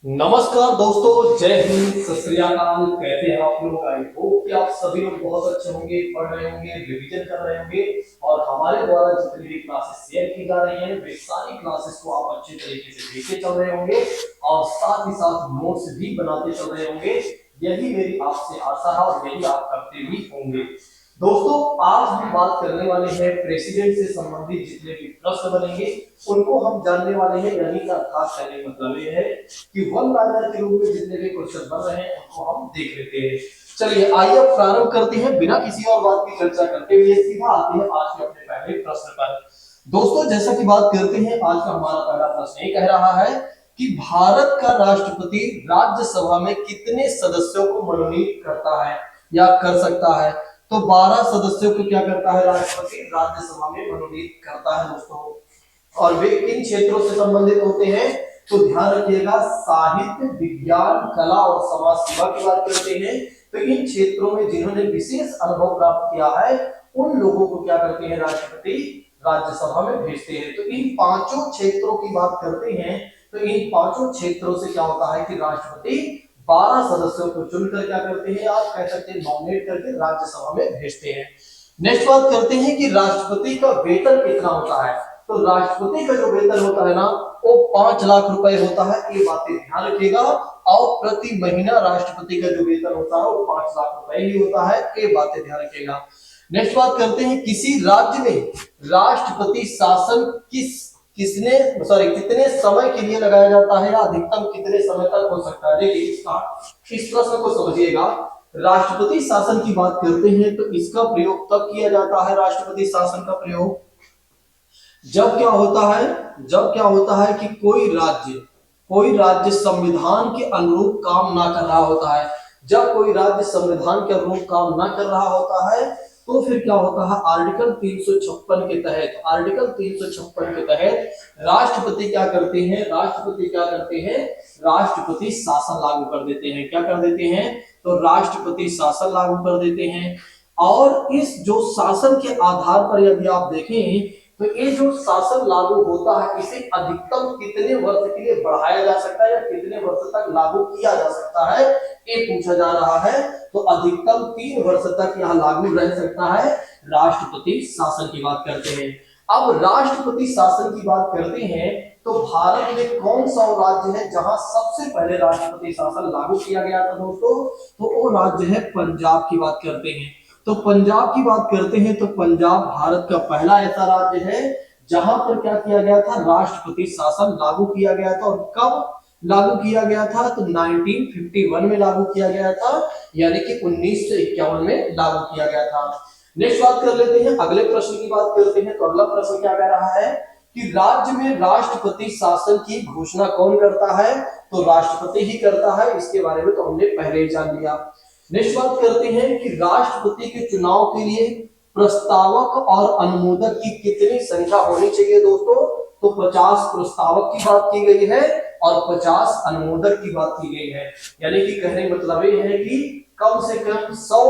नमस्कार दोस्तों, जय हिंद, सत श्री अकाल। कैसे हैं आप लोग? आई होप कि आप सभी लोग बहुत अच्छे होंगे, पढ़ रहे होंगे, रिवीजन कर रहे होंगे और हमारे द्वारा जितनी भी क्लासेस शेयर की जा रही हैं वे सारी क्लासेस को आप अच्छे तरीके से देखते चल रहे होंगे और साथ ही साथ नोट्स भी बनाते चल रहे होंगे। यही मेरी आपसे आशा है और यही आप करते भी होंगे। दोस्तों, आज हम बात करने वाले हैं प्रेसिडेंट से संबंधित जितने भी प्रश्न बनेंगे उनको हम जानने वाले हैं। यानी का खास कहने का मतलब ये है कि वन लाइनर के रूप में जितने भी क्वेश्चन बन रहे हैं उनको हम देख लेते हैं। चलिए आइए अब प्रारंभ करते हैं बिना किसी और बात की चर्चा करते हुए सीधा आते हैं आज के अपने पहले प्रश्न पर। दोस्तों, जैसा कि बात करते हैं, आज का हमारा पहला प्रश्न ये कह रहा है कि भारत का राष्ट्रपति राज्यसभा में कितने सदस्यों को मनोनीत करता है या कर सकता है? तो 12 सदस्यों को क्या करता है राष्ट्रपति राज्यसभा में मनोनीत करता है दोस्तों। और वे किन क्षेत्रों से संबंधित होते हैं? तो ध्यान रखिएगा, साहित्य, विज्ञान, कला और समाज सेवा की बात करते हैं तो इन क्षेत्रों में जिन्होंने विशेष अनुभव प्राप्त किया है उन लोगों को क्या करते हैं राष्ट्रपति राज्यसभा में भेजते हैं। तो इन पांचों क्षेत्रों की बात करते हैं तो इन पांचों क्षेत्रों से क्या होता है कि राष्ट्रपति 12 सदस्यों को चुनकर क्या करते हैं, आप कह सकते हैं नॉमिनेट करके राज्यसभा में भेजते हैं। नेक्स्ट बात करते हैं कि राष्ट्रपति का वेतन कितना होता है। तो राष्ट्रपति का जो वेतन होता है ना वो 5 लाख रुपए होता है, ये बातें ध्यान रखिएगा। और प्रति महीना राष्ट्रपति का जो वेतन होता है वो 5 लाख रुपए ही होता है, ये बातें ध्यान रखिएगा। नेक्स्ट बात करते हैं किसी राज्य में राष्ट्रपति शासन कितने समय के लिए लगाया जाता है या अधिकतम कितने समय तक हो सकता है। देखिए इस प्रश्न को समझिएगा। राष्ट्रपति शासन की बात करते हैं तो इसका प्रयोग तब किया जाता है, राष्ट्रपति शासन का प्रयोग जब क्या होता है कि कोई राज्य संविधान के अनुरूप काम ना कर रहा होता है। जब कोई राज्य संविधान के अनुरूप काम ना कर रहा होता है तो फिर क्या होता है, आर्टिकल 356 के तहत राष्ट्रपति क्या करते हैं, राष्ट्रपति शासन लागू कर देते हैं। क्या कर देते हैं? तो राष्ट्रपति शासन लागू कर देते हैं। और इस जो शासन के आधार पर यदि आप देखें तो ये जो शासन लागू होता है इसे अधिकतम कितने वर्ष के लिए बढ़ाया जा सकता है या कितने वर्ष तक लागू किया जा सकता है, ये पूछा जा रहा है। तो अधिकतम 3 वर्ष तक यह लागू रह सकता है। राष्ट्रपति शासन की बात करते हैं। अब राष्ट्रपति शासन की बात करते हैं तो भारत में कौन सा राज्य है जहां सबसे पहले राष्ट्रपति शासन लागू किया गया था दोस्तों? तो वो राज्य है पंजाब की बात करते हैं। तो पंजाब की बात करते हैं तो पंजाब भारत का पहला ऐसा राज्य है जहां पर क्या किया गया था, राष्ट्रपति शासन लागू किया गया था। और कब लागू किया गया था? तो 1951 में लागू किया गया था, यानी कि 1951 में लागू किया गया था। नेक्स्ट बात कर लेते हैं, अगले प्रश्न की बात करते हैं। तो अगला प्रश्न क्या कह रहा है कि राज्य में राष्ट्रपति शासन की घोषणा कौन करता है? तो राष्ट्रपति ही करता है। इसके बारे में तो हमने पहले ही जान लिया। नेक्स्ट बात करते हैं कि राष्ट्रपति के चुनाव के लिए प्रस्तावक और अनुमोदक की कितनी संख्या होनी चाहिए दोस्तों? तो 50 प्रस्तावक की बात की गई है और 50 अनुमोदक की बात की गई है। यानी कि कहने मतलब ये है कि कम से कम 100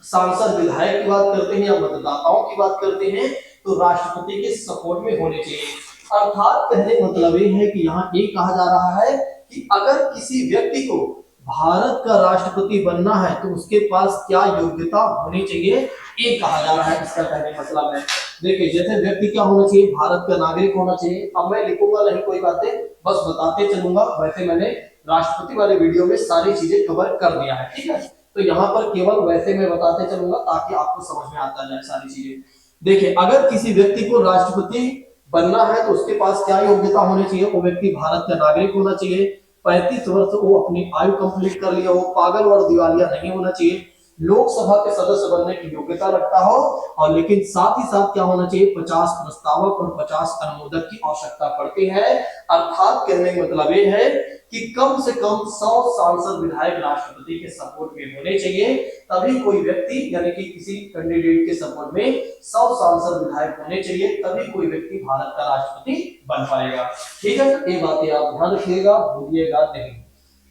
सांसद विधायक की बात करते हैं या मतदाताओं की बात करते हैं तो राष्ट्रपति के सपोर्ट में होने चाहिए। अर्थात कहने मतलब ये है कि यहाँ ये कहा जा रहा है कि अगर किसी व्यक्ति को भारत का राष्ट्रपति बनना है तो उसके पास क्या योग्यता होनी चाहिए, ये कहा जा रहा है। इसका कहने मतलब है, देखिए जैसे व्यक्ति क्या होना चाहिए, भारत का नागरिक होना चाहिए। अब मैं लिखूंगा नहीं कोई बातें, बस बताते चलूंगा। वैसे मैंने राष्ट्रपति वाले वीडियो में सारी चीजें कवर कर दिया है, ठीक है। तो यहाँ पर केवल वैसे मैं बताते चलूंगा ताकि आपको समझ में आता जाए सारी चीजें। देखिए अगर किसी व्यक्ति को राष्ट्रपति बनना है तो उसके पास क्या योग्यता होनी चाहिए? वो व्यक्ति भारत का नागरिक होना चाहिए, 35 वर्ष वो अपनी आयु कंप्लीट कर लिया हो, पागल और दिवालिया नहीं होना चाहिए, लोकसभा के सदस्य बनने की योग्यता रखता हो, और लेकिन साथ ही साथ क्या होना चाहिए, 50 प्रस्तावक और 50 अनुमोदक की आवश्यकता पड़ती है। अर्थात कहने का मतलब ये है कि कम से कम 100 सांसद विधायक राष्ट्रपति के सपोर्ट में होने चाहिए, तभी कोई व्यक्ति यानी कि किसी कैंडिडेट के सपोर्ट में 100 सांसद विधायक होने चाहिए, तभी कोई व्यक्ति भारत का राष्ट्रपति बन पाएगा। ठीक है, ये बातें आप ध्यान रखिएगा, भूलिएगा नहीं।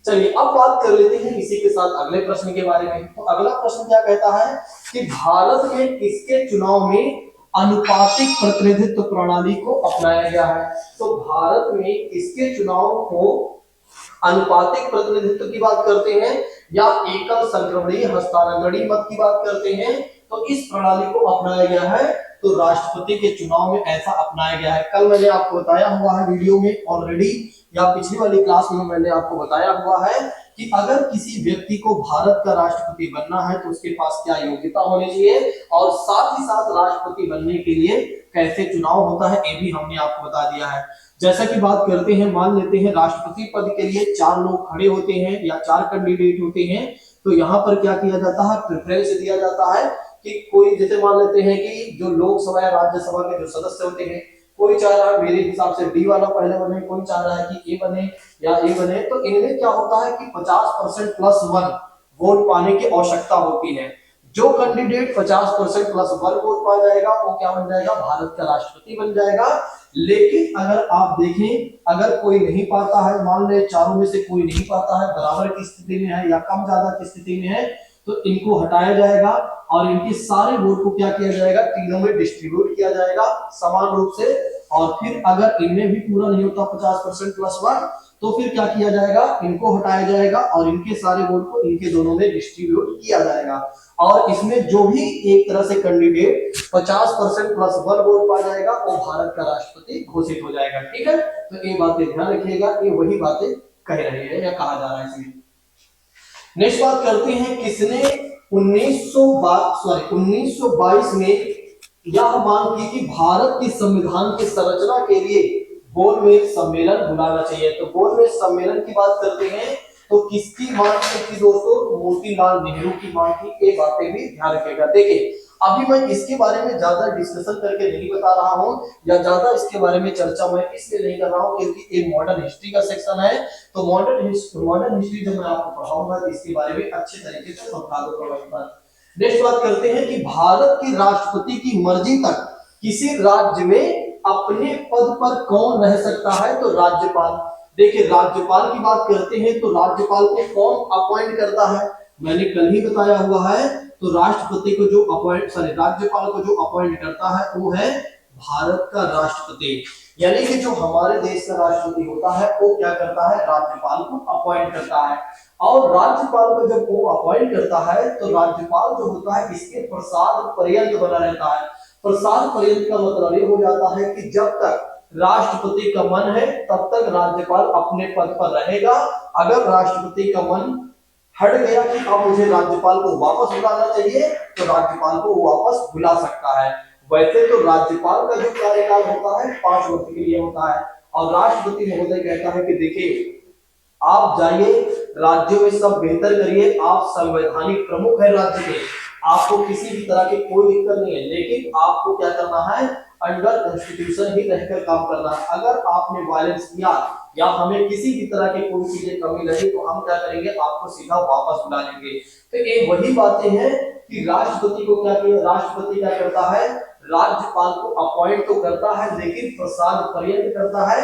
चलिए अब बात कर लेते हैं इसी के साथ अगले प्रश्न के बारे में। तो अगला प्रश्न क्या कहता है कि भारत में किसके चुनाव में अनुपातिक प्रतिनिधित्व प्रणाली को अपनाया गया है? तो भारत में किसके चुनाव को अनुपातिक प्रतिनिधित्व की बात करते हैं या एकल संक्रमणीय हस्तांतरणीय मत की बात करते हैं, तो इस प्रणाली को अपनाया गया है। तो राष्ट्रपति के चुनाव में ऐसा अपनाया गया है। कल मैंने आपको बताया हुआ है वीडियो में ऑलरेडी, या पिछली वाली क्लास में मैंने आपको बताया हुआ है कि अगर किसी व्यक्ति को भारत का राष्ट्रपति बनना है तो उसके पास क्या योग्यता होनी चाहिए, और साथ ही साथ राष्ट्रपति बनने के लिए कैसे चुनाव होता है, ये भी हमने आपको बता दिया है। जैसा कि बात करते हैं, मान लेते हैं राष्ट्रपति पद के लिए 4 लोग खड़े होते हैं या 4 कैंडिडेट होते हैं, तो यहाँ पर क्या किया जाता है, प्रेफरेंस दिया जाता है कि कोई, जैसे मान लेते हैं कि जो लोकसभा या राज्यसभा के जो सदस्य होते हैं, कोई चाह रहा है मेरे हिसाब से डी वाला पहले बने, कोई चाह रहा है कि ए बने या ए बने, तो इनमें क्या होता है कि 50% +1 वोट पाने की आवश्यकता होती है। जो कैंडिडेट 50% +1 वोट पा जाएगा वो क्या बन जाएगा, भारत का राष्ट्रपति बन जाएगा। लेकिन अगर आप देखें, अगर कोई नहीं पाता है, मान ले चारों में से कोई नहीं पाता है, बराबर की स्थिति में है या कम ज्यादा की स्थिति में है, तो इनको हटाया जाएगा और इनके सारे वोट को क्या किया जाएगा, तीनों में डिस्ट्रीब्यूट किया जाएगा समान रूप से। और फिर अगर इनमें भी पूरा नहीं होता 50% +1, तो फिर क्या किया जाएगा, इनको हटाया जाएगा और इनके सारे वोट को इनके दोनों में डिस्ट्रीब्यूट किया जाएगा। और इसमें जो भी एक तरह से कैंडिडेट 50% +1 वोट पा जाएगा वो भारत का राष्ट्रपति घोषित हो जाएगा। ठीक है, तो ये बातें ध्यान रखिएगा, ये वही बातें कह रहे हैं या कहा जा रहा है इसमें। नेक्स्ट बात करते हैं, किसने 1922 में यह मांग की कि भारत के संविधान की संरचना के लिए गोलमेज सम्मेलन बुलाना चाहिए। तो गोलमेज सम्मेलन की बात करते हैं तो किसकी मांग की दोस्तों, मोतीलाल नेहरू की मांग की। ये बातें भी ध्यान रखिएगा। देखिए अभी मैं इसके बारे में ज्यादा डिस्कशन करके नहीं बता रहा हूं या ज्यादा इसके बारे में चर्चा मैं इसलिए नहीं कर रहा हूं क्योंकि ये मॉडर्न हिस्ट्री का सेक्शन है। तो मॉडर्न हिस्ट्री जब मैं आपको पढ़ाऊंगा तो इसके बारे में अच्छे तरीके से समझा दूंगा। नेक्स्ट बात करते हैं कि भारत के राष्ट्रपति की मर्जी तक किसी राज्य में अपने पद पर कौन रह सकता है, तो राज्यपाल। देखिए राज्यपाल की बात करते हैं तो राज्यपाल को कौन अपॉइंट करता है, मैंने कल ही बताया हुआ है। तो राष्ट्रपति को जो राज्यपाल को जो अपॉइंट करता है वो है भारत का राष्ट्रपति। यानी कि जो हमारे देश का राष्ट्रपति होता है वो क्या करता है, राज्यपाल को अपॉइंट करता है। और राज्यपाल को जब वो अपॉइंट करता है तो राज्यपाल जो होता है इसके प्रसाद पर्यंत बना रहता है। प्रसाद पर्यंत का मतलब ये हो जाता है कि जब तक राष्ट्रपति का मन है तब तक राज्यपाल अपने पद पर रहेगा। अगर राष्ट्रपति का मन हट गया कि अब मुझे राज्यपाल को वापस बुलाना चाहिए तो राज्यपाल को वापस बुला सकता है। वैसे तो राज्यपाल का जो कार्यकाल होता है 5 वर्ष के लिए होता है और राष्ट्रपति महोदय कहता है कि देखिए आप जाइए राज्यों में सब बेहतर करिए, आप संवैधानिक प्रमुख है राज्य के, आपको किसी भी तरह की कोई दिक्कत नहीं है, लेकिन आपको क्या करना है, अंडर कॉन्स्टिट्यूशन ही रहकर काम करना है। अगर आपने वायलेंस किया या हमें किसी भी तरह की कोई चीजें कमी लगी तो हम क्या करेंगे, आपको सीधा वापस बुला लेंगे। तो ये वही बातें हैं कि राष्ट्रपति को राष्ट्रपति क्या करता है, राज्यपाल को अपॉइंट तो करता है लेकिन प्रसाद पर्यंत करता है।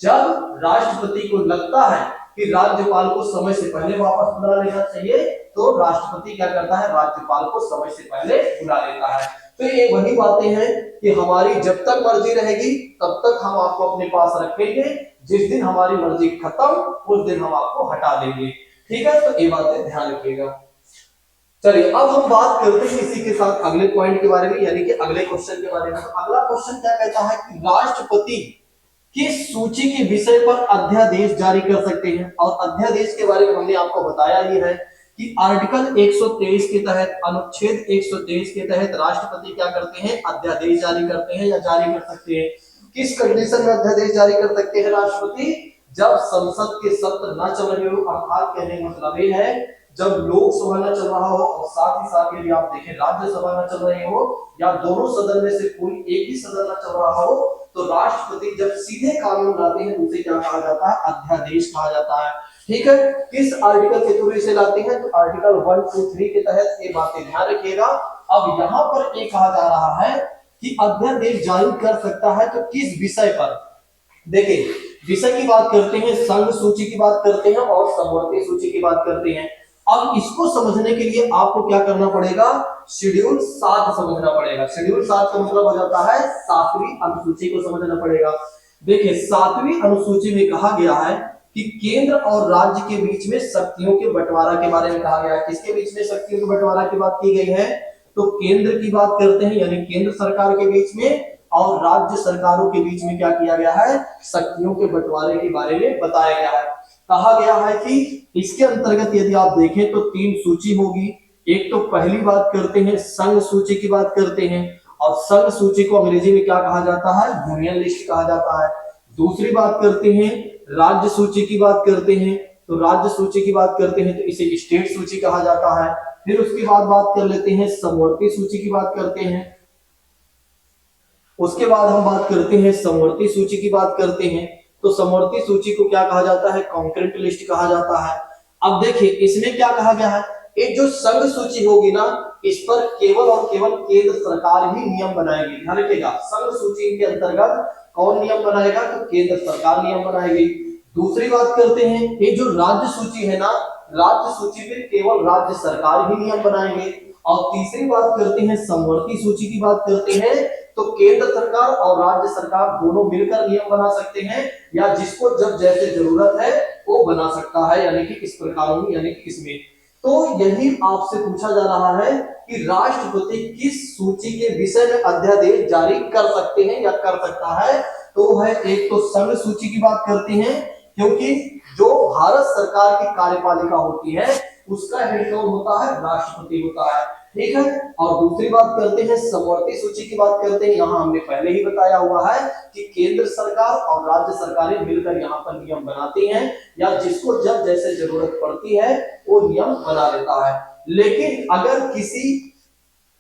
जब राष्ट्रपति को लगता है कि राज्यपाल को समय से पहले वापस बुला लेना चाहिए तो राष्ट्रपति क्या करता है, राज्यपाल को समय से पहले बुला लेता है। तो ये वही बातें हैं कि हमारी जब तक मर्जी रहेगी तब तक हम आपको अपने पास रखेंगे, जिस दिन हमारी मर्जी खत्म उस दिन हम आपको हटा देंगे। ठीक है, तो ये बातें ध्यान रखिएगा। चलिए अब हम बात करते हैं इसी के साथ अगले पॉइंट के बारे में, यानी कि अगले क्वेश्चन के बारे में। तो अगला क्वेश्चन क्या कहता है कि राष्ट्रपति किस सूची के विषय पर अध्यादेश जारी कर सकते हैं। और अध्यादेश के बारे में हमने आपको बताया ही है कि आर्टिकल 123 के तहत, अनुच्छेद 123 के तहत राष्ट्रपति क्या करते हैं, अध्यादेश जारी करते हैं या जारी कर सकते हैं। किस कंडीशन में अध्यादेश जारी कर सकते हैं राष्ट्रपति, जब संसद के सत्र न चल रहे हो, अर्थात कहने का मतलब ये है जब लोकसभा न चल रहा हो और साथ ही साथ यदि आप देखें राज्यसभा न चल रही हो या दोनों सदन में से कोई एक ही सदन न चल रहा हो, तो राष्ट्रपति जब सीधे कानून लाते हैं उसे क्या कहा जाता है, अध्यादेश कहा जाता है। ठीक है, किस आर्टिकल के थ्रू इसे लाते हैं, तो आर्टिकल 1, 2, 3 के तहत। ये बातें ध्यान रखिएगा। अब यहाँ पर एक कहा जा रहा है कि अध्यादेश जारी कर सकता है तो किस विषय पर। देखिए विषय की बात करते हैं, संघ सूची की बात करते हैं और समवर्ती सूची की बात करते हैं। अब इसको समझने के लिए आपको क्या करना पड़ेगा, शेड्यूल 7 समझना पड़ेगा। शेड्यूल 7 का मतलब हो जाता है 7वीं अनुसूची को समझना पड़ेगा। देखिए 7वीं अनुसूची में कहा गया है कि केंद्र और राज्य के बीच में शक्तियों के बंटवारा के बारे में कहा गया है। किसके बीच में शक्तियों के बंटवारा की बात की गई है? तो केंद्र की बात करते हैं, यानी केंद्र सरकार के बीच में, और राज्य सरकारों के बीच में क्या किया गया है? शक्तियों के बंटवारे के बारे में बताया गया है। कहा गया है कि इसके अंतर्गत यदि आप देखें तो 3 सूची होगी। एक तो पहली बात करते हैं संघ सूची की बात करते हैं, और संघ सूची को अंग्रेजी में क्या कहा जाता है? यूनियन लिस्ट कहा जाता है। दूसरी बात करते हैं राज्य सूची की बात करते हैं, तो राज्य सूची की बात करते हैं तो इसे स्टेट सूची कहा जाता है। फिर उसके बाद बात कर लेते हैं समवर्ती सूची की बात करते हैं। उसके बाद हम बात करते हैं समवर्ती सूची की बात करते हैं, तो समवर्ती सूची को क्या कहा जाता है? कॉन्करेंट लिस्ट कहा जाता है। अब देखिए इसमें क्या कहा गया है, ये जो संघ सूची होगी ना, इस पर केवल और केवल केंद्र सरकार ही नियम बनाएगी। ध्यान रखिएगा, संघ सूची के अंतर्गत कौन नियम बनाएगा? तो केंद्र सरकार नियम बनाएगी। दूसरी बात करते हैं ये जो राज्य सूची है ना, राज्य सूची में केवल राज्य सरकार ही नियम बनाएंगे। और तीसरी बात करते हैं समवर्ती सूची की बात करते हैं, तो केंद्र सरकार और राज्य सरकार दोनों मिलकर नियम बना सकते हैं, या जिसको जब जैसे जरूरत है वो बना सकता है, यानी कि इस प्रकार में, यानी कि इसमें। तो यही आपसे पूछा जा रहा है कि राष्ट्रपति किस सूची के विषय में अध्यादेश जारी कर सकते हैं या कर सकता है? तो है एक तो संघ सूची की बात करते हैं, क्योंकि जो भारत सरकार की कार्यपालिका होती है उसका हेड कौन होता है? राष्ट्रपति होता है, ठीक है। और दूसरी बात करते हैं समवर्ती सूची की बात करते हैं, यहाँ हमने पहले ही बताया हुआ है कि केंद्र सरकार और राज्य सरकारें मिलकर यहाँ पर नियम बनाती हैं, या जिसको जब जैसे जरूरत पड़ती है वो नियम बना लेता है। लेकिन अगर किसी,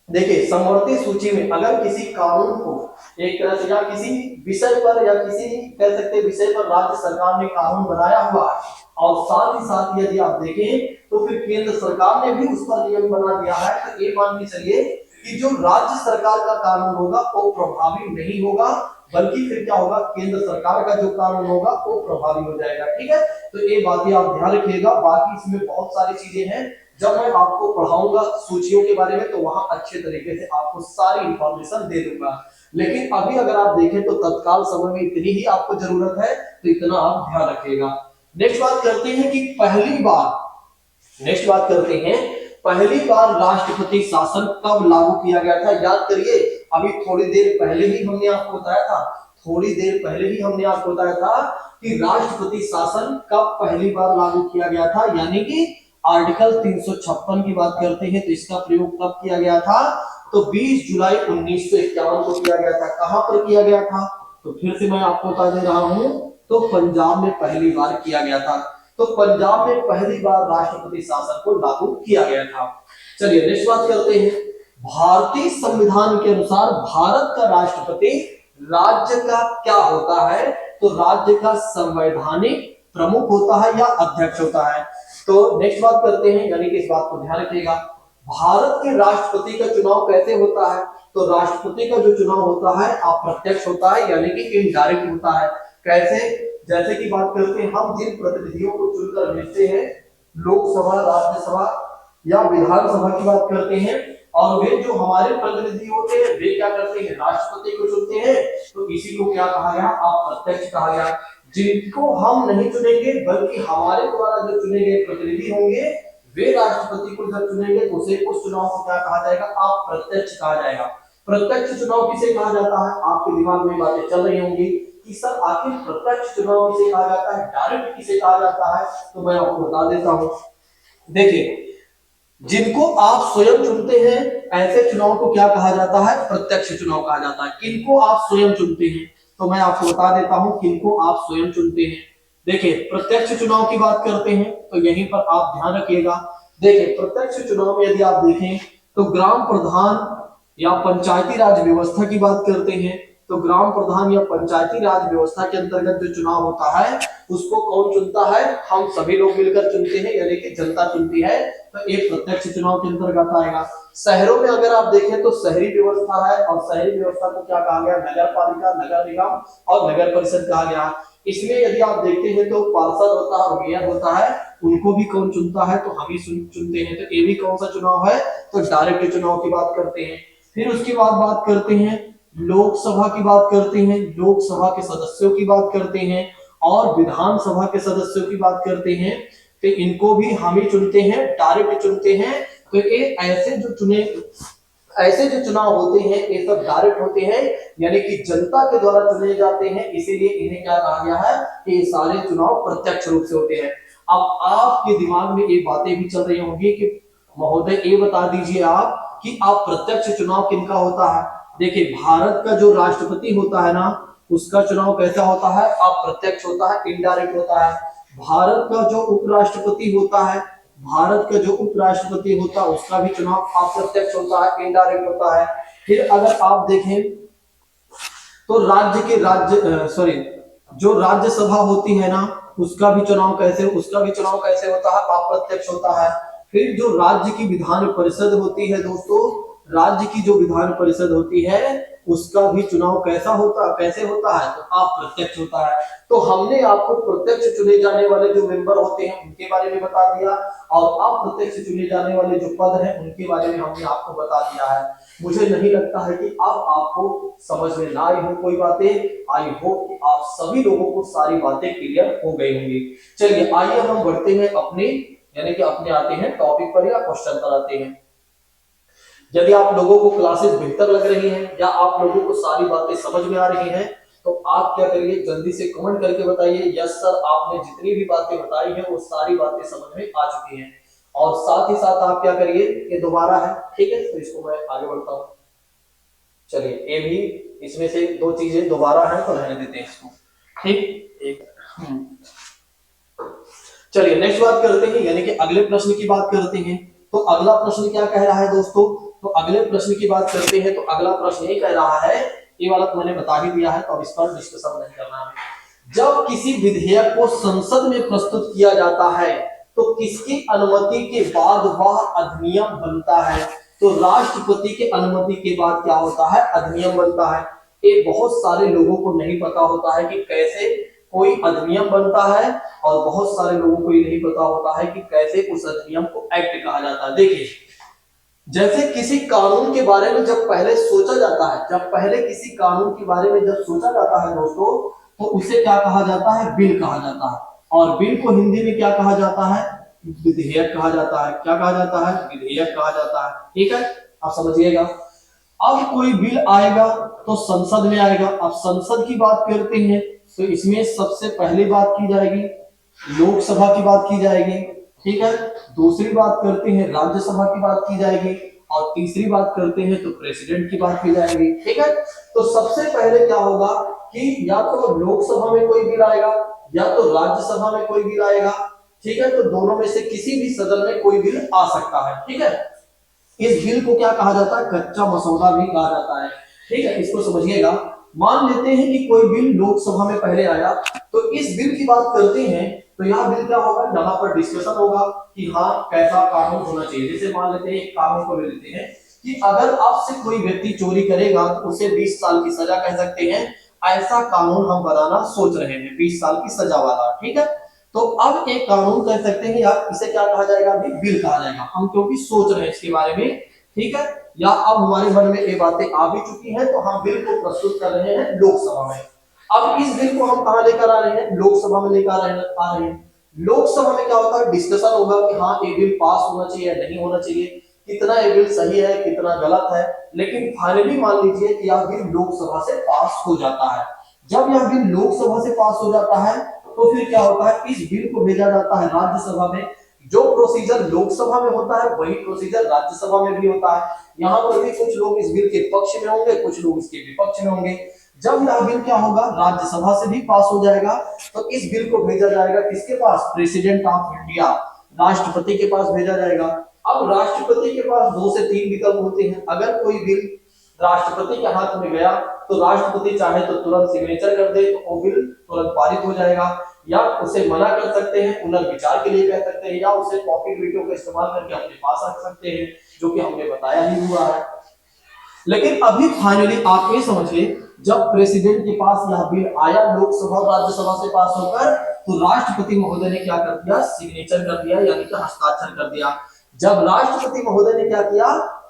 देखिए समवर्ती सूची में अगर किसी कानून को एक तरह से, या किसी विषय पर, या किसी कह सकते विषय पर राज्य सरकार ने कानून बनाया हुआ है, और साथ ही साथ यदि आप देखें तो फिर केंद्र सरकार ने भी उस पर नियम बना दिया है, तो ये मान के चलिए कि जो राज्य सरकार का कानून होगा वो प्रभावी नहीं होगा, बल्कि फिर क्या होगा? केंद्र सरकार का जो कानून होगा वो प्रभावी हो जाएगा, ठीक है। तो ये बातें आप ध्यान रखिएगा। बाकी इसमें बहुत सारी चीजें हैं, जब मैं आपको पढ़ाऊंगा सूचियों के बारे में तो वहां अच्छे तरीके से आपको सारी इंफॉर्मेशन दे दूंगा। लेकिन अभी अगर आप देखें तो तत्काल समय में इतनी ही आपको जरूरत है, तो इतना आप ध्यान रखिएगा। नेक्स्ट बात करते हैं कि पहली बार राष्ट्रपति शासन कब लागू किया गया था? याद करिए, अभी थोड़ी देर पहले ही हमने आपको बताया था कि राष्ट्रपति शासन कब पहली बार लागू किया गया था, यानी कि आर्टिकल 356 की बात करते हैं, तो इसका प्रयोग कब किया गया था? तो 20 जुलाई 1951 को किया गया था। कहां पर किया गया था? तो फिर से मैं आपको बता दे रहा हूं, तो पंजाब में पहली बार किया गया था। तो पंजाब में पहली बार राष्ट्रपति शासन को लागू किया गया था। चलिए नेक्स्ट बात करते हैं। भारतीय संविधान के अनुसार भारत का राष्ट्रपति राज्य का क्या होता है? तो राज्य का संवैधानिक प्रमुख होता है या अध्यक्ष होता है। तो नेक्स्ट बात करते हैं, यानी कि इस बात को ध्यान रखिएगा, भारत के राष्ट्रपति का चुनाव कैसे होता है? तो राष्ट्रपति का जो चुनाव होता है अप्रत्यक्ष होता है, यानी कि इनडायरेक्ट होता है। कैसे? जैसे कि बात करते हैं, हम जिन प्रतिनिधियों को चुनकर भेजते हैं, लोकसभा, राज्यसभा या विधानसभा की बात करते हैं, और वे जो हमारे प्रतिनिधि होते हैं वे क्या करते हैं? राष्ट्रपति को चुनते हैं। तो इसी को क्या कहा गया? अप्रत्यक्ष कहा गया। जिनको हम नहीं चुनेंगे बल्कि हमारे द्वारा जो चुने गए प्रतिनिधि होंगे वे राष्ट्रपति को जब चुनेंगे तो उसे उस चुनाव को क्या कहा जाएगा? अप्रत्यक्ष कहा जाएगा। प्रत्यक्ष चुनाव किसे कहा जाता है? आपके दिमाग में बातें चल रही होंगी कि सर आखिर प्रत्यक्ष चुनाव किसे कहा जाता है, डायरेक्ट किसे कहा जाता है? तो मैं आपको बता देता हूं। देखिए, जिनको आप स्वयं चुनते हैं ऐसे चुनाव को क्या कहा जाता है? प्रत्यक्ष चुनाव कहा जाता है। किनको आप स्वयं चुनते हैं? तो मैं आपको बता देता हूं किनको आप स्वयं चुनते हैं। देखिए, प्रत्यक्ष चुनाव की बात करते हैं तो यहीं पर आप ध्यान रखिएगा। देखिए, प्रत्यक्ष चुनाव में यदि आप देखें तो ग्राम प्रधान या पंचायती राज व्यवस्था की बात करते हैं, तो ग्राम प्रधान या पंचायती राज व्यवस्था के अंतर्गत जो चुनाव होता है उसको कौन चुनता है? हम सभी लोग मिलकर चुनते हैं, यानी कि जनता चुनती है। तो एक प्रत्यक्ष चुनाव के अंतर्गत आएगा। शहरों में अगर आप देखें तो शहरी व्यवस्था है, और शहरी व्यवस्था को क्या कहा गया? नगर पालिका, नगर निगम और नगर परिषद कहा गया। इसमें यदि आप देखते हैं तो पार्षद होता है और मेयर होता है, उनको भी कौन चुनता है? तो हम ही चुनते हैं। तो ये भी कौन सा चुनाव है? तो डायरेक्ट चुनाव की बात करते हैं। फिर उसके बाद बात करते हैं लोकसभा की बात करते हैं, लोकसभा के सदस्यों की बात करते हैं, और विधानसभा के सदस्यों की बात करते हैं तो इनको भी हम ही चुनते हैं, डायरेक्ट चुनते हैं। तो ये ऐसे जो चुनाव होते हैं ये सब डायरेक्ट होते हैं, यानी कि जनता के द्वारा चुने जाते हैं, इसीलिए इन्हें क्या कहा गया है कि ये सारे चुनाव प्रत्यक्ष रूप से होते हैं। अब आपके दिमाग में ये बातें भी चल रही होंगी कि महोदय ये बता दीजिए आप कि आप प्रत्यक्ष चुनाव किनका होता है। देखिए, भारत का जो राष्ट्रपति होता है ना, उसका चुनाव कैसा होता है, अप्रत्यक्ष होता है, इनडायरेक्ट होता है। भारत का जो उपराष्ट्रपति होता है, उसका भी चुनाव अप्रत्यक्ष होता है, इनडायरेक्ट होता है। फिर अगर आप देखें तो जो राज्यसभा होती है ना, उसका भी चुनाव कैसे होता है, अप्रत्यक्ष होता है। फिर जो राज्य की विधान परिषद होती है दोस्तों, राज्य की जो विधान परिषद होती है उसका भी चुनाव कैसे होता है, तो अप्रत्यक्ष होता है। तो हमने आपको प्रत्यक्ष चुने जाने वाले जो मेंबर होते हैं उनके बारे में बता दिया, और अप्रत्यक्ष चुने जाने वाले जो पद हैं उनके बारे में हमने आपको बता दिया है। मुझे नहीं लगता है कि अब आपको समझ में ना आई हो कोई बातें। आई होप कि आप सभी लोगों को सारी बातें क्लियर हो गई होंगी। चलिए आइए हम बढ़ते हैं अपने आते हैं टॉपिक पर या क्वेश्चन पर आते हैं। यदि आप लोगों को क्लासेस बेहतर लग रही हैं या आप लोगों को सारी बातें समझ में आ रही हैं, तो आप क्या करिए, जल्दी से कमेंट करके बताइए यस सर, आपने जितनी भी बातें बताई हैं वो सारी बातें समझ में आ चुकी हैं। और साथ ही साथ आप क्या करिए, ये दोबारा है, ठीक है, तो इसको मैं आगे बढ़ता हूँ। चलिए, ये भी इसमें से दो चीजें दोबारा है तो रहने देते हैं इसको, ठीक। चलिए नेक्स्ट बात करते हैं, यानी कि अगले प्रश्न की बात करते हैं। तो अगला प्रश्न क्या कह रहा है दोस्तों, तो अगले प्रश्न की बात करते हैं। तो अगला प्रश्न ये कह रहा है, ये वाला तो मैंने बता ही दिया है, तो अब इस पर डिस्कशन नहीं करना है। जब किसी विधेयक को संसद में प्रस्तुत किया जाता है तो किसकी अनुमति के बाद वह अधिनियम बनता है, तो राष्ट्रपति के अनुमति के बाद क्या होता है, अधिनियम बनता है। ये बहुत सारे लोगों को नहीं पता होता है कि कैसे कोई अधिनियम बनता है, और बहुत सारे लोगों को ये नहीं पता होता है कि कैसे उस अधिनियम को एक्ट कहा जाता है। देखिए, जैसे किसी कानून के बारे में जब पहले सोचा जाता है, दोस्तों, तो उसे क्या कहा जाता है, बिल कहा जाता है। और बिल को हिंदी में क्या कहा जाता है, विधेयक कहा जाता है। क्या कहा जाता है, विधेयक कहा जाता है, ठीक है, आप समझिएगा। अब कोई बिल आएगा तो संसद में आएगा। अब संसद की बात करते हैं तो इसमें सबसे पहली बात की जाएगी लोकसभा की बात की जाएगी, ठीक है। दूसरी बात करते हैं राज्यसभा की बात की जाएगी, और तीसरी बात करते हैं तो प्रेसिडेंट की बात की जाएगी, ठीक है। तो सबसे पहले क्या होगा कि या तो लोकसभा में कोई बिल आएगा या तो राज्यसभा में कोई बिल आएगा, ठीक है। तो दोनों में से किसी भी सदन में कोई बिल आ सकता है, ठीक है। इस बिल को क्या कहा जाता है, कच्चा मसौदा भी कहा जाता है, ठीक है, इसको समझिएगा। मान लेते हैं कि कोई बिल लोकसभा में पहले आया, तो इस बिल की बात करते हैं तो यह बिल क्या होगा, यहाँ पर डिस्कशन होगा कि हाँ कैसा कानून होना चाहिए। जैसे मान लेते हैं एक कानून को ले लेते हैं कि अगर आपसे कोई व्यक्ति चोरी करेगा तो उसे 20 साल की सजा कह सकते हैं। ऐसा कानून हम बनाना सोच रहे हैं, 20 साल की सजा वाला, ठीक है। तो अब एक कानून कह सकते हैं, या इसे क्या कहा जाएगा, अभी बिल कहा जाएगा। हम क्योंकि सोच रहे हैं इसके बारे में, ठीक है, या अब हमारे मन में ये बातें आ भी चुकी हैं, तो हम बिल को प्रस्तुत कर रहे हैं लोकसभा में। अब इस बिल को हम कहां लेकर आ रहे हैं, लोकसभा में लेकर आ रहे हैं। लोकसभा में क्या होता है, डिस्कशन होगा कि हाँ ये बिल पास होना चाहिए या नहीं होना चाहिए, कितना ये बिल सही है कितना गलत है। लेकिन फाइनली मान लीजिए कि यह बिल लोकसभा से पास हो जाता है। जब यह बिल लोकसभा से पास हो जाता है तो फिर क्या होता है, इस बिल को भेजा जाता है राज्यसभा में। जो प्रोसीजर लोकसभा में होता है वही प्रोसीजर राज्यसभा में भी होता है। यहाँ पर भी कुछ लोग इस बिल के पक्ष में होंगे, कुछ लोग इसके विपक्ष में होंगे। जब यह बिल क्या होगा, राज्यसभा से भी पास हो जाएगा, तो इस बिल को भेजा जाएगा किसके पास, प्रेसिडेंट ऑफ इंडिया, राष्ट्रपति के पास भेजा जाएगा। अब राष्ट्रपति के पास 2 से 3 विकल्प होते हैं। अगर कोई बिल राष्ट्रपति के हाथ में गया तो राष्ट्रपति चाहे तो तुरंत सिग्नेचर कर दे तो वो बिल तुरंत पारित हो जाएगा, या उसे मना कर सकते हैं, पुनर्विचार के लिए कह सकते हैं, या उसे पॉकेट वीटो का इस्तेमाल करके अपने पास रख सकते हैं, जो कि हमने बताया ही हुआ है। लेकिन अभी फाइनली आप ये समझिए, जब प्रेसिडेंट के पास यह बिल आया लोकसभा राज्यसभा से पास होकर, तो राष्ट्रपति महोदय ने क्या कर दिया, सिग्नेचर कर दिया, यानी कि हस्ताक्षर कर दिया। जब राष्ट्रपति महोदय ने क्या किया,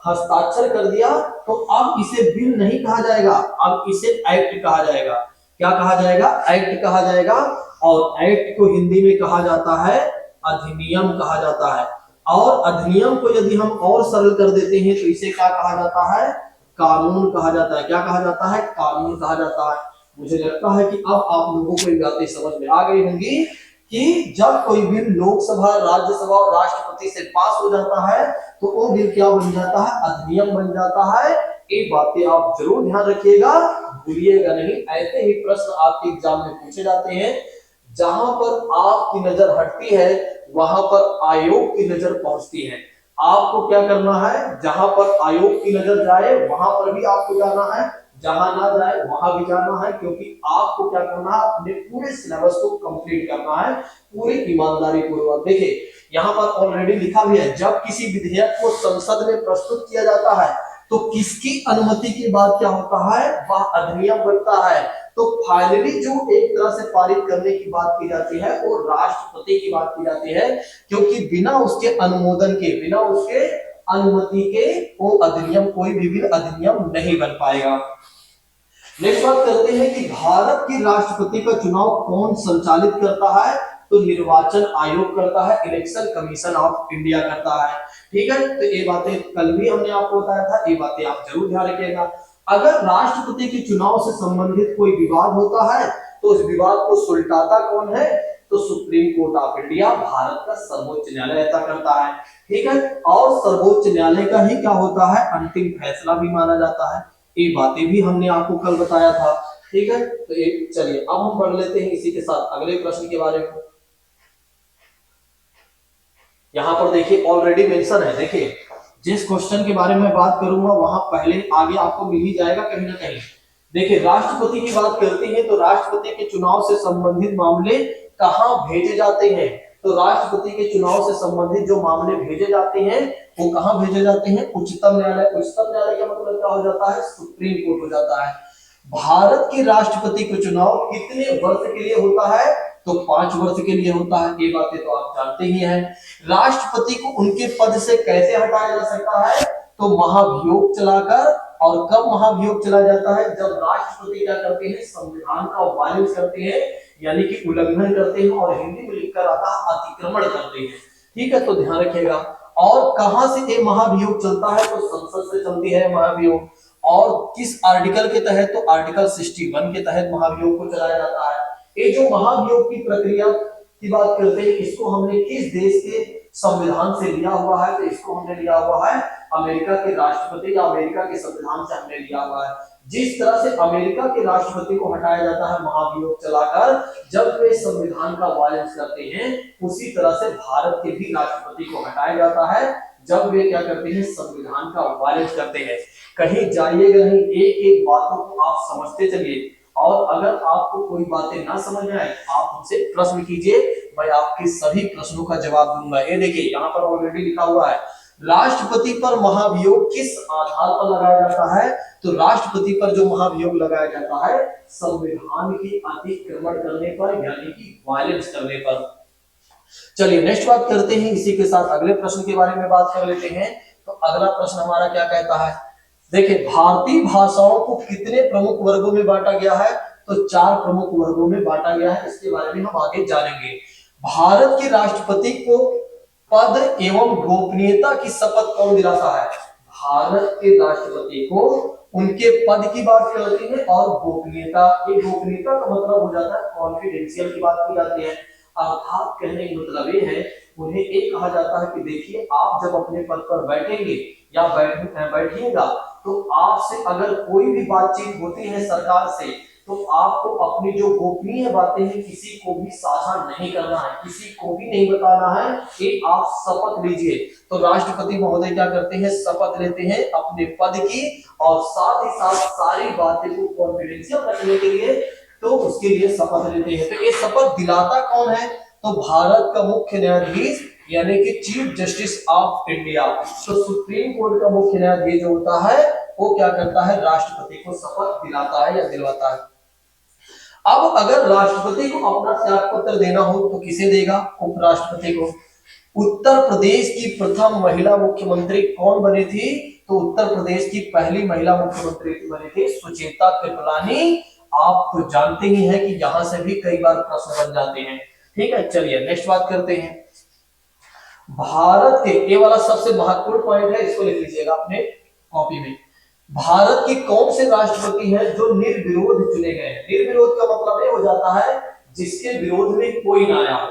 हस्ताक्षर कर दिया, तो अब इसे बिल नहीं कहा जाएगा, अब इसे एक्ट कहा जाएगा। क्या कहा जाएगा, एक्ट कहा जाएगा। और एक्ट को हिंदी में कहा जाता है अधिनियम कहा जाता है। और अधिनियम को यदि हम और सरल कर देते हैं तो इसे क्या कहा जाता है, कानून कहा जाता है। क्या कहा जाता है, कानून कहा जाता है। मुझे लगता है कि अब आप लोगों को ये बातें समझ में आ गई होंगी कि जब कोई बिल लोकसभा, राज्यसभा और राष्ट्रपति से पास हो जाता है तो वो बिल क्या बन जाता है, अधिनियम बन जाता है। ये बातें आप जरूर ध्यान रखिएगा, भूलिएगा नहीं। ऐसे ही प्रश्न आपके एग्जाम में पूछे जाते हैं। जहां पर आपकी नजर हटती है वहां पर आयोग की नजर पहुंचती है। आपको क्या करना है, जहां पर आयोग की नजर जाए वहां पर भी आपको जाना है, जहां ना जाए वहां भी जाना है, क्योंकि आपको क्या करना है, अपने पूरे सिलेबस को कंप्लीट करना है पूरी ईमानदारी पूर्वक। देखिए यहाँ पर ऑलरेडी लिखा भी है, जब किसी विधेयक को संसद में प्रस्तुत किया जाता है तो किसकी अनुमति के बाद क्या होता है, वह अधिनियम बनता है। तो फाइनली जो एक तरह से पारित करने की बात की जाती है वो राष्ट्रपति की बात की जाती है, क्योंकि बिना उसके अनुमोदन के, बिना उसके अनुमति के वो अधिनियम, कोई भी अधिनियम नहीं बन पाएगा। नेक्स्ट बात करते हैं कि भारत की राष्ट्रपति का चुनाव कौन संचालित करता है, तो निर्वाचन आयोग करता है, इलेक्शन कमीशन ऑफ इंडिया करता है। ठीक है, तो ये बातें कल भी हमने आपको बताया था, ये बातें आप जरूर ध्यान रखिएगा। अगर राष्ट्रपति के चुनाव से संबंधित कोई विवाद होता है तो उस विवाद को सुलटाता कौन है, तो supreme court of India, Bharat का सर्वोच्च न्यायालय ऐसा करता है। ठीक है, और सर्वोच्च न्यायालय का ही क्या होता है, अंतिम फैसला भी माना जाता है। ये बातें भी हमने आपको कल बताया था। ठीक है, तो चलिए अब हम पढ़ लेते हैं इसी के साथ अगले प्रश्न के बारे में। यहां पर देखिए ऑलरेडी मेंशन है, देखिए जिस क्वेश्चन के बारे में बात करूंगा वहां पहले आगे आपको मिल ही जाएगा कहीं ना कहीं। देखिए राष्ट्रपति की बात करते हैं तो राष्ट्रपति के चुनाव से संबंधित मामले कहां भेजे जाते हैं, तो राष्ट्रपति के चुनाव से संबंधित जो मामले भेजे जाते हैं वो कहां भेजे जाते हैं, उच्चतम न्यायालय। उच्चतम न्यायालय का मतलब क्या हो जाता है, सुप्रीम कोर्ट हो जाता है। भारत के राष्ट्रपति का चुनाव कितने वर्ष के लिए होता है, तो 5 वर्ष के लिए होता है। ये बातें तो आप जानते ही हैं। राष्ट्रपति को उनके पद से कैसे हटाया जा सकता है, तो महाभियोग चलाकर। और कब महाभियोग चला जाता है, जब राष्ट्रपति क्या करते हैं, संविधान का वायलेंस करते हैं, यानी कि उल्लंघन करते हैं, और हिंदी में लिखकर आता है अतिक्रमण करते हैं। ठीक है, तो ध्यान रखिएगा। और कहां से ये महाभियोग चलता है, तो संसद से चलती है महाभियोग। और किस आर्टिकल के तहत, तो आर्टिकल 61 के तहत महाभियोग को चलाया जाता है। ये जो महाभियोग की प्रक्रिया की बात करते हैं, इसको हमने किस देश के संविधान से लिया हुआ है, तो इसको हमने लिया हुआ है अमेरिका के राष्ट्रपति या अमेरिका के संविधान से हमने लिया हुआ है। जिस तरह से अमेरिका के राष्ट्रपति को हटाया जाता है महाभियोग चलाकर, जब वे संविधान का वायलेंस करते हैं, उसी तरह से भारत के भी राष्ट्रपति को हटाया जाता है जब वे क्या करते हैं, संविधान का वायलेंस करते हैं। कहीं जाइएगा नहीं, एक एक बातों को आप समझते चलिए। और अगर आपको कोई बातें ना समझ में आए आप हमसे प्रश्न कीजिए, मैं आपके सभी प्रश्नों का जवाब दूंगा। ये देखिए यहाँ पर ऑलरेडी लिखा हुआ है, राष्ट्रपति पर महाभियोग किस आधार पर लगाया जाता है, तो राष्ट्रपति पर जो महाभियोग लगाया जाता है संविधान की अतिक्रमण करने पर, यानी कि वायलेंस करने पर। चलिए नेक्स्ट बात करते हैं, इसी के साथ अगले प्रश्न के बारे में बात कर लेते हैं। तो अगला प्रश्न हमारा क्या कहता है, देखिए भारतीय भाषाओं को कितने प्रमुख वर्गों में बांटा गया है, तो 4 प्रमुख वर्गों में बांटा गया है। इसके बारे में हम आगे जानेंगे। भारत के राष्ट्रपति को पद एवं गोपनीयता की शपथ कौन दिलाता है, भारत के राष्ट्रपति को उनके पद की बात करते हैं और गोपनीयता, ये गोपनीयता का मतलब हो जाता है कॉन्फिडेंशियल की बात की जाती है। अर्थात कहने का मतलब ये है, उन्हें एक कहा जाता है कि देखिए आप जब अपने पद पर बैठेंगे या बैठिएगा तो आपसे अगर कोई भी बातचीत होती है सरकार से, तो आपको अपनी जो गोपनीय बातें हैं किसी को भी साझा नहीं करना है, किसी को भी नहीं बताना है, कि आप शपथ लीजिए। तो राष्ट्रपति महोदय क्या करते हैं, शपथ लेते हैं अपने पद की, और साथ ही साथ सारी बातें को कॉन्फिडेंशियल रखने के लिए, तो उसके लिए शपथ लेते हैं। तो ये शपथ दिलाता कौन है, तो भारत का मुख्य न्यायाधीश, यानी कि चीफ जस्टिस ऑफ इंडिया। तो सुप्रीम कोर्ट का मुख्य न्यायाधीश जो होता है वो क्या करता है, राष्ट्रपति को शपथ दिलाता है या दिलवाता है। अब अगर राष्ट्रपति को अपना त्याग पत्र देना हो तो किसे देगा, उपराष्ट्रपति को। उत्तर प्रदेश की प्रथम महिला मुख्यमंत्री कौन बनी थी, तो उत्तर प्रदेश की पहली महिला मुख्यमंत्री बनी थी सुचेता कृपलानी, आप तो जानते ही हैं कि यहां से भी कई बार प्रश्न बन जाते हैं। ठीक है, चलिए नेक्स्ट बात करते हैं। भारत के, ये वाला सबसे महत्वपूर्ण पॉइंट है, इसको लिख लीजिएगा अपने कॉपी में। भारत के कौन से राष्ट्रपति हैं जो निर्विरोध चुने गए हैं? निर्विरोध का मतलब ये हो जाता है जिसके विरोध में कोई ना आया हो।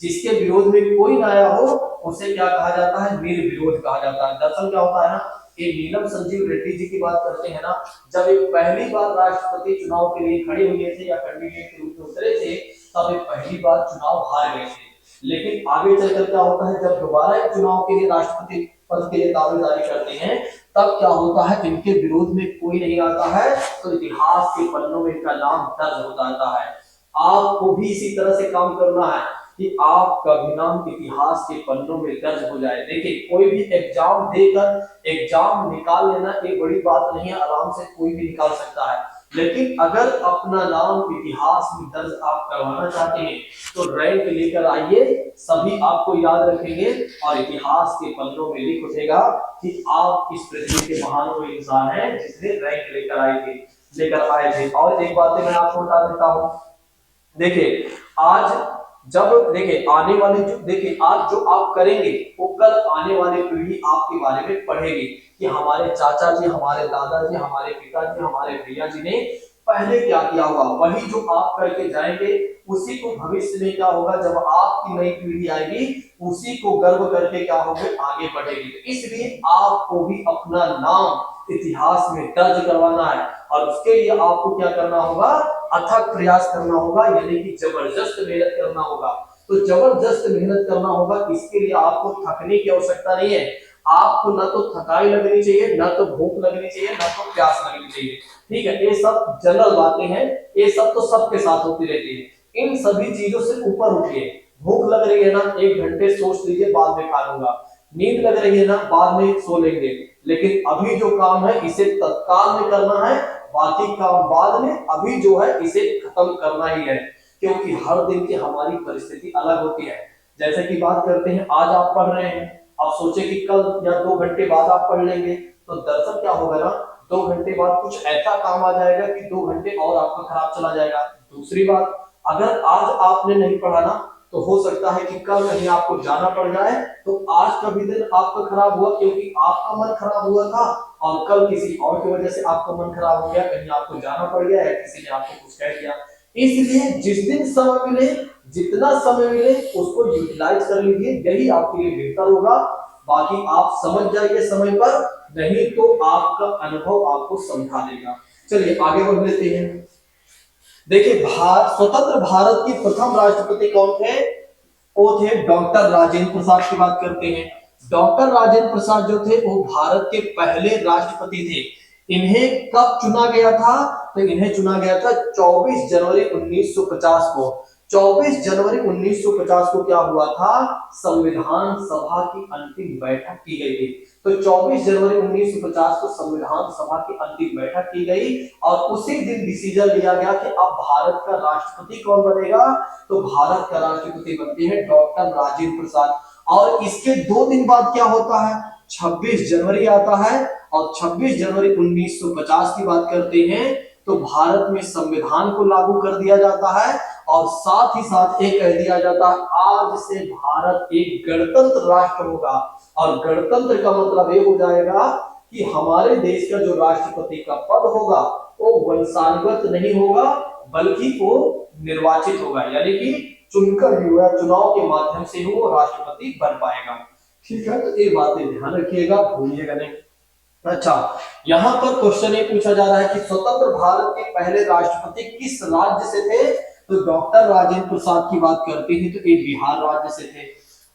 जिसके विरोध में कोई ना आया हो उसे क्या कहा जाता है? निर्विरोध कहा जाता है। दरअसल क्या होता है ना, ये नीलम संजीव रेड्डी जी की बात करते हैं ना, जब ये पहली बार राष्ट्रपति चुनाव के लिए खड़े हुए थे या कैंडिडेट के रूप में उतरे थे, तब ये पहली बार चुनाव हार गए थे। लेकिन आगे चलकर क्या होता है, जब दोबारा एक चुनाव के लिए राष्ट्रपति पद के लिए दावेदारी करते हैं, तब क्या होता है, इनके विरोध में कोई नहीं आता है, तो इतिहास के पन्नों में इनका नाम दर्ज हो जाता है। आपको भी इसी तरह से काम करना है कि आपका भी नाम इतिहास के पन्नों में दर्ज हो जाए। देखिए, कोई भी एग्जाम देकर एग्जाम निकाल लेना एक बड़ी बात नहीं है, आराम से कोई भी निकाल सकता है। लेकिन अगर अपना नाम इतिहास में दर्ज आप करवाना चाहते हैं तो रैंक लेकर आइए, सभी आपको याद रखेंगे और इतिहास के पन्नों में लिख उठेगा कि आप इस पृथ्वी के महान इंसान हैं जिसने रैंक लेकर आए थे। और एक बात मैं आपको बता देता हूं, देखिए आज जब देखिए आने वाले जो देखिए आज जो आप करेंगे वो कल आने वाली पीढ़ी आपके बारे में पढ़ेगी कि हमारे चाचा जी, हमारे दादाजी, हमारे पिताजी, हमारे भैया जी ने पहले क्या किया होगा। वही जो आप करके जाएंगे उसी को भविष्य में क्या होगा, जब आपकी नई पीढ़ी आएगी उसी को गर्व करके क्या होगा, आगे बढ़ेगी। तो इसलिए आपको भी अपना नाम इतिहास में दर्ज करवाना है और उसके लिए आपको क्या करना होगा, अथक प्रयास करना होगा, यानी कि जबरदस्त मेहनत करना होगा। तो जबरदस्त मेहनत करना होगा, इसके लिए आपको थकने की आवश्यकता नहीं है। आपको ना तो थकाई लगनी चाहिए, ना तो भूख लगनी चाहिए, ना तो प्यास लगनी चाहिए। ठीक है, ये सब जनरल बातें हैं, ये सब तो सबके साथ होती रहती है। इन सभी चीजों से ऊपर उठिए। भूख लग रही है ना, 1 घंटे सोच लीजिए बाद में खा लूंगा। नींद लग रही है ना, बाद में सो लेंगे। लेकिन अभी जो काम है इसे तत्काल में करना है, बाकी काम बाद में, अभी जो है इसे खत्म करना ही है। क्योंकि हर दिन की हमारी परिस्थिति अलग होती है। जैसे कि बात करते हैं, आज आप पढ़ रहे हैं, आप सोचे कि कल या 2 घंटे बाद आप पढ़ लेंगे, तो दरअसल क्या होगा ना, 2 घंटे बाद कुछ ऐसा काम आ जाएगा कि 2 घंटे और आपका खराब चला जाएगा। दूसरी बात, अगर आज आपने नहीं पढ़ा ना, तो हो सकता है कि कल कहीं आपको जाना पड़ जाए, तो आज का भी दिन आपका खराब हुआ क्योंकि आपका मन खराब हुआ था, और कल किसी और की वजह से आपका मन खराब हो गया, कहीं आपको जाना पड़ गया है, किसी ने आपको कुछ कह दिया। इसलिए जिस दिन समय मिले, जितना समय मिले उसको यूटिलाइज कर लीजिए, यही आपके लिए बेहतर होगा। बाकी आप समझ जाइए समय पर, नहीं तो आपका अनुभव आपको समझा देगा। चलिए आगे बढ़ लेते हैं। देखिए, स्वतंत्र भारत के प्रथम राष्ट्रपति कौन थे? वो थे डॉक्टर राजेंद्र प्रसाद की बात करते हैं। डॉक्टर राजेंद्र प्रसाद जो थे वो भारत के पहले राष्ट्रपति थे। इन्हें कब चुना गया था? तो इन्हें चुना गया था 24 जनवरी 1950 को। 24 जनवरी 1950 को क्या हुआ था? संविधान सभा की अंतिम बैठक की गई थी। तो 24 जनवरी 1950 को संविधान सभा की अंतिम बैठक की गई और उसी दिन डिसीजन लिया गया कि अब भारत का राष्ट्रपति कौन बनेगा। तो भारत का राष्ट्रपति बनते हैं डॉक्टर राजेंद्र प्रसाद। और इसके 2 दिन बाद क्या होता है? 26 जनवरी आता है और 26 जनवरी 1950 की बात करते हैं तो भारत में संविधान को लागू कर दिया जाता है और साथ ही साथ ये कह दिया जाता है आज से भारत एक गणतंत्र राष्ट्र होगा। और गणतंत्र का मतलब ये हो जाएगा कि हमारे देश का जो राष्ट्रपति का पद होगा वो वंशानुगत नहीं होगा, बल्कि वो निर्वाचित होगा, यानी कि चुनकर ही हुआ, चुनाव के माध्यम से ही वो राष्ट्रपति बन पाएगा। ठीक है, तो ये बातें ध्यान रखिएगा, भूलिएगा नहीं। अच्छा, यहाँ पर क्वेश्चन ये पूछा जा रहा है कि स्वतंत्र भारत के पहले राष्ट्रपति किस राज्य से थे? तो डॉक्टर राजेंद्र प्रसाद की बात करते हैं तो ये बिहार राज्य से थे।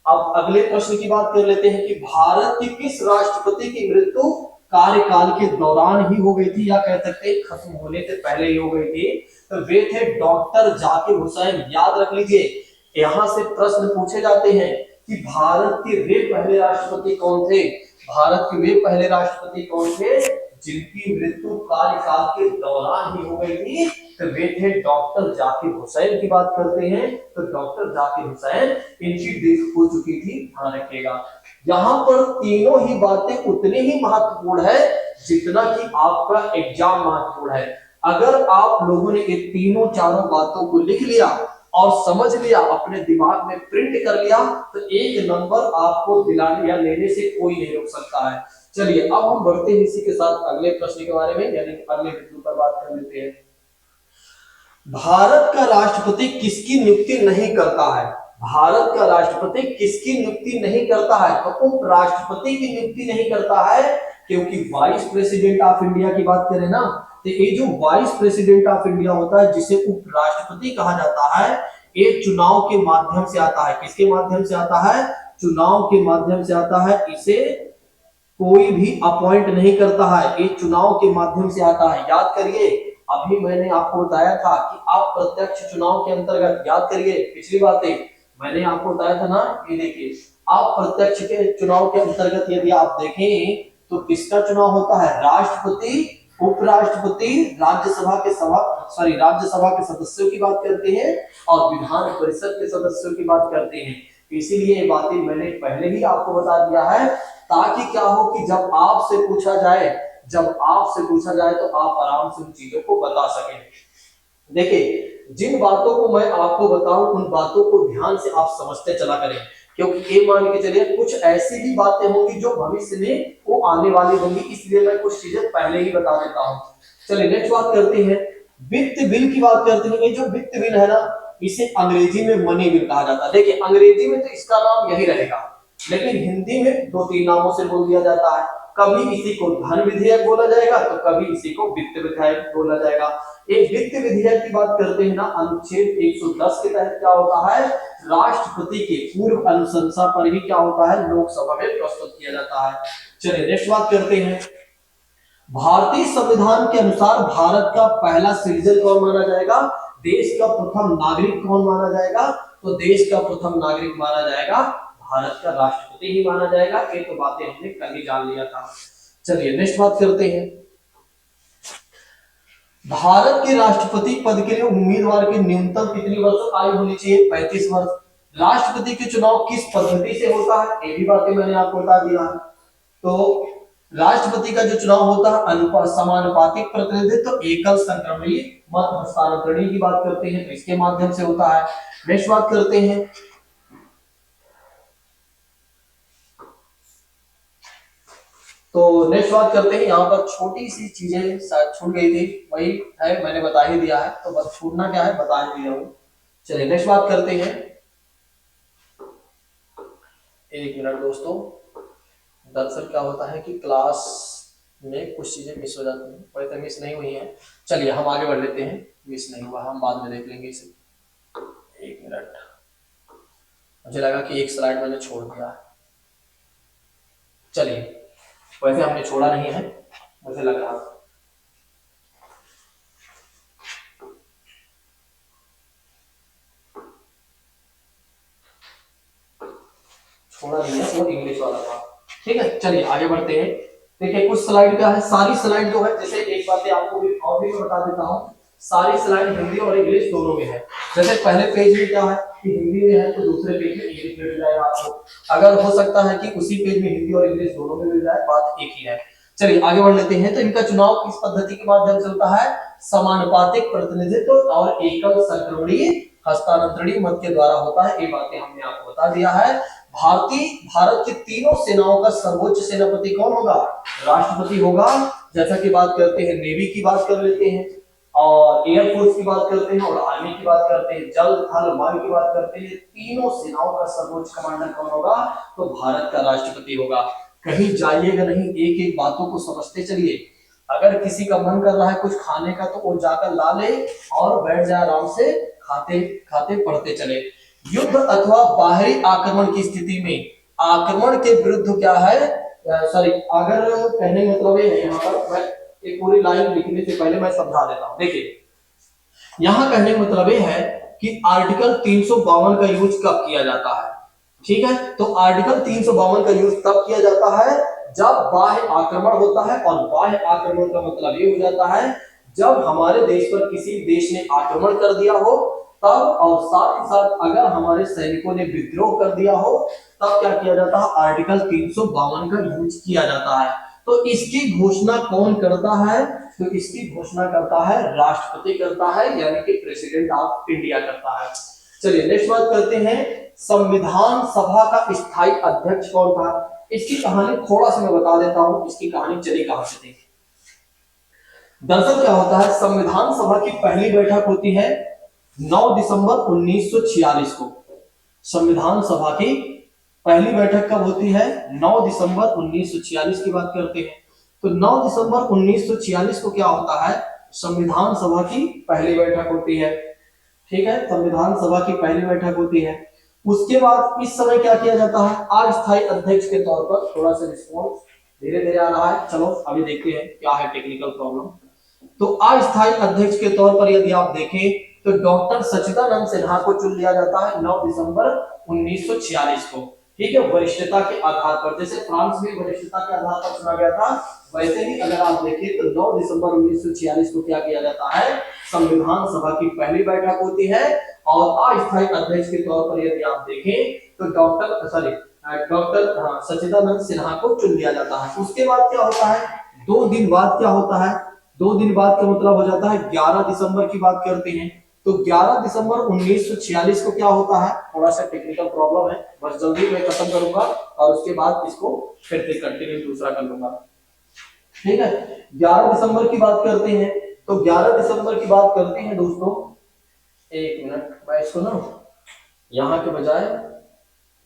अब अगले प्रश्न की बात कर लेते हैं कि भारत के किस राष्ट्रपति की मृत्यु कार्यकाल के दौरान ही हो गई थी, या कह सकते हैं खत्म होने से पहले ही हो गई थी? तो वे थे डॉक्टर जाकिर हुसैन। याद रख लीजिए, यहाँ से प्रश्न पूछे जाते हैं कि भारत के वे पहले राष्ट्रपति कौन थे। भारत के वे पहले राष्ट्रपति कौन थे जिनकी मृत्यु कार्यकाल के दौरान ही हो गई थी? तो वे थे डॉक्टर जाकिर हुसैन की बात करते हैं। तो डॉक्टर जाकिर हुसैन, इनकी डेथ हो चुकी थी, ध्यान रखिएगा। यहाँ पर तीनों ही बातें उतनी ही महत्वपूर्ण है जितना कि आपका एग्जाम महत्वपूर्ण है। अगर आप लोगों ने ये तीनों चारों बातों को लिख लिया और समझ लिया, अपने दिमाग में प्रिंट कर लिया, तो एक नंबर आपको दिलाने या लेने से कोई नहीं रोक सकता है। चलिए अब हम बढ़ते हैं इसी के साथ अगले प्रश्न के बारे में, यानी अगले बिंदु पर बात कर लेते हैं। भारत का राष्ट्रपति किसकी नियुक्ति नहीं करता है? भारत का राष्ट्रपति किसकी नियुक्ति नहीं करता है? तो उपराष्ट्रपति की नियुक्ति नहीं करता है, क्योंकि वाइस प्रेसिडेंट ऑफ इंडिया की बात करें ना, तो ये जो वाइस प्रेसिडेंट ऑफ इंडिया होता है, जिसे उपराष्ट्रपति कहा जाता है, ये चुनाव के माध्यम से आता है। किसके माध्यम से आता है? चुनाव के माध्यम से आता है। इसे कोई भी अपॉइंट नहीं करता है, ये चुनाव के माध्यम से आता है। याद करिए, अभी मैंने आपको बताया था कि आप प्रत्यक्ष चुनाव के अंतर्गत, याद करिए पिछली बातें मैंने आपको बताया था ना, ये देखिए आप प्रत्यक्ष के चुनाव के अंतर्गत यदि आप देखें तो किसका चुनाव होता है? राष्ट्रपति, उपराष्ट्रपति, राज्यसभा के सदस्यों की बात करते हैं और विधान परिषद के सदस्यों की बात करते हैं। इसीलिए ये बातें मैंने पहले ही आपको बता दिया है, ताकि क्या हो कि जब आपसे पूछा जाए तो आप आराम से उन चीजों को बता सकें। देखिए, जिन बातों को मैं आपको बताऊं उन बातों को ध्यान से आप समझते चला करें, क्योंकि ये मान के चलिए कुछ ऐसी भी बातें होंगी जो भविष्य में वो आने वाली होंगी, इसलिए मैं कुछ चीजें पहले ही बता देता हूं। चलिए नेक्स्ट बात करते हैं, वित्त बिल की बात करते हैं। ये जो वित्त बिल है ना, इसे अंग्रेजी में मनी बिल कहा जाता है। देखिए अंग्रेजी में तो इसका नाम यही रहेगा, लेकिन हिंदी में दो तीन नामों से बोल दिया जाता है। कभी इसी को धन विधेयक बोला जाएगा, तो कभी इसी को वित्त विधेयक बोला जाएगा। एक वित्त विधेयक की बात करते हैं ना, अनुच्छेद 110 के तहत क्या होता है? राष्ट्रपति के पूर्व अनुशंसा पर ही क्या होता है? लोकसभा में प्रस्तुत किया जाता है। चलिए नेक्स्ट बात करते हैं, भारतीय संविधान के अनुसार भारत का पहला सिटीजन कौन माना जाएगा? देश का प्रथम नागरिक कौन माना जाएगा? तो देश का प्रथम नागरिक माना जाएगा भारत का राष्ट्रपति ही माना जाएगा। ये तो बातें हमने कल ही जान लिया था। चलिए नेक्स्ट बात करते हैं, भारत के राष्ट्रपति पद के लिए उम्मीदवार की न्यूनतम कितनी वर्ष आयु होनी चाहिए? 35 वर्ष। राष्ट्रपति के चुनाव किस पद्धति से होता है? ये भी बातें मैंने आपको बता दिया है। तो राष्ट्रपति का जो चुनाव होता है समानुपातिक प्रतिनिधित्व एकल संक्रमणीय मत हस्तांतरण की बात करते हैं, तो इसके माध्यम से होता है। नेक्स्ट बात करते हैं, तो नेक्स्ट बात करते हैं, यहाँ पर छोटी सी चीजें शायद छूट गई थी, वही है मैंने बता ही दिया है, तो बस छूटना क्या है बता ही दिया हूं। चलिए नेक्स्ट बात करते हैं, एक मिनट दोस्तों, दरअसल क्या होता है कि क्लास में कुछ चीजें मिस हो जाती हैं, वैसे मिस नहीं हुई हैं। चलिए हम आगे बढ़ लेते हैं, मिस नहीं हुआ हम बाद में देख लेंगे इसे। एक मिनट, मुझे लगा कि एक स्लाइड मैंने छोड़ दिया है। चलिए, वैसे हमने छोड़ा नहीं है, मुझे लग रहा था। छोड़ा नहीं है, वो इंग्लिश वाला था। ठीक है, चलिए आगे बढ़ते हैं। देखिए कुछ स्लाइड क्या है, सारी स्लाइड जो है, जैसे एक बात आपको भी और भी मैं बता देता हूँ, सारी स्लाइड हिंदी और इंग्लिश दोनों में है। जैसे पहले पेज में क्या है कि हिंदी में है, तो दूसरे पेज में इंग्लिश में मिल जाएगा आपको। अगर हो सकता है कि उसी पेज में हिंदी और इंग्लिश दोनों में मिल जाए, बात एक ही है। चलिए आगे बढ़ लेते हैं। तो इनका चुनाव किस पद्धति के माध्यम से होता है? समानुपातिक प्रतिनिधित्व और एकल संक्रमणीय हस्तांतरणीय मत के द्वारा होता है। ये बातें हमने आपको बता दिया है। भारत की तीनों सेनाओं का सर्वोच्च सेनापति कौन होगा? राष्ट्रपति होगा। जैसा कि बात करते हैं, नेवी की बात कर लेते हैं, और एयरफोर्स की बात करते हैं, और आर्मी की बात करते हैं, जल थल वायु की बात करते हैं। तीनों सेनाओं का सर्वोच्च कमांडर कौन होगा? तो भारत का राष्ट्रपति होगा। कहीं जाइएगा नहीं, एक एक बातों को समझते चलिए। अगर किसी का मन कर रहा है कुछ खाने का, तो वो जाकर ला ले और बैठ जाए आराम से, खाते खाते पढ़ते चले। युद्ध अथवा बाहरी आक्रमण की स्थिति में आक्रमण के विरुद्ध क्या है, सॉरी, अगर कहने मतलब ये है, यहाँ पर मैं एक पूरी लाइन लिखने से पहले मैं समझा देता हूँ। देखिए यहाँ कहने मतलब ये है कि आर्टिकल 352 का यूज कब किया जाता है? ठीक है, तो आर्टिकल 352 का यूज तब किया जाता है जब बाह्य आक्रमण होता है, और बाह्य आक्रमण का मतलब ये हो जाता है जब हमारे देश पर किसी देश ने आक्रमण कर दिया हो तब, और साथ ही साथ अगर हमारे सैनिकों ने विद्रोह कर दिया हो तब क्या किया जाता है? आर्टिकल 352 का यूज किया जाता है। तो इसकी घोषणा कौन करता है? तो इसकी घोषणा करता है राष्ट्रपति करता है, यानी कि प्रेसिडेंट ऑफ इंडिया करता है। चलिए नेक्स्ट बात करते हैं, संविधान सभा का स्थायी अध्यक्ष कौन था। इसकी कहानी थोड़ा सा मैं बता देता हूं, इसकी कहानी चली कहां से थी। दरअसल क्या होता है, संविधान सभा की पहली बैठक होती है 9 दिसंबर 1946 को। संविधान सभा की पहली बैठक कब होती है, 9 दिसंबर 1946 की बात करते हैं। तो 9 दिसंबर 1946 को क्या होता है, संविधान सभा की पहली बैठक होती है। ठीक है, संविधान सभा की पहली बैठक होती है। उसके बाद इस समय क्या किया जाता है, अस्थायी अध्यक्ष के तौर पर, थोड़ा सा रिस्पॉन्स धीरे धीरे आ रहा है, चलो अभी देखते हैं क्या है टेक्निकल प्रॉब्लम। तो अस्थायी अध्यक्ष के तौर पर यदि आप देखें तो डॉक्टर सच्चिदानंद सिन्हा को चुन लिया जाता है 9 दिसंबर 1946 को। ठीक है, वरिष्ठता के आधार पर, जैसे फ्रांस में वरिष्ठता के आधार पर चुना गया था, वैसे ही अगर आप देखें तो 9 दिसंबर 1946 को क्या किया जाता है, संविधान सभा की पहली बैठक होती है और अस्थायी अध्यक्ष के तौर पर यदि आप देखें तो डॉक्टर सच्चिदानंद सिन्हा को चुन लिया जाता है। उसके बाद क्या होता है, 2 दिन बाद क्या होता है, 2 दिन बाद का मतलब हो जाता है 11 दिसंबर की बात करते हैं। तो 11 दिसंबर 1946 को क्या होता है, थोड़ा सा टेक्निकल प्रॉब्लम है, बस जल्दी मैं खत्म करूंगा और उसके बाद इसको फिर से कंटिन्यू दूसरा कर लूंगा। ठीक है, 11 दिसंबर की बात करते हैं। तो 11 दिसंबर की बात करते हैं दोस्तों, एक मिनट मैं इसको ना यहाँ के बजाय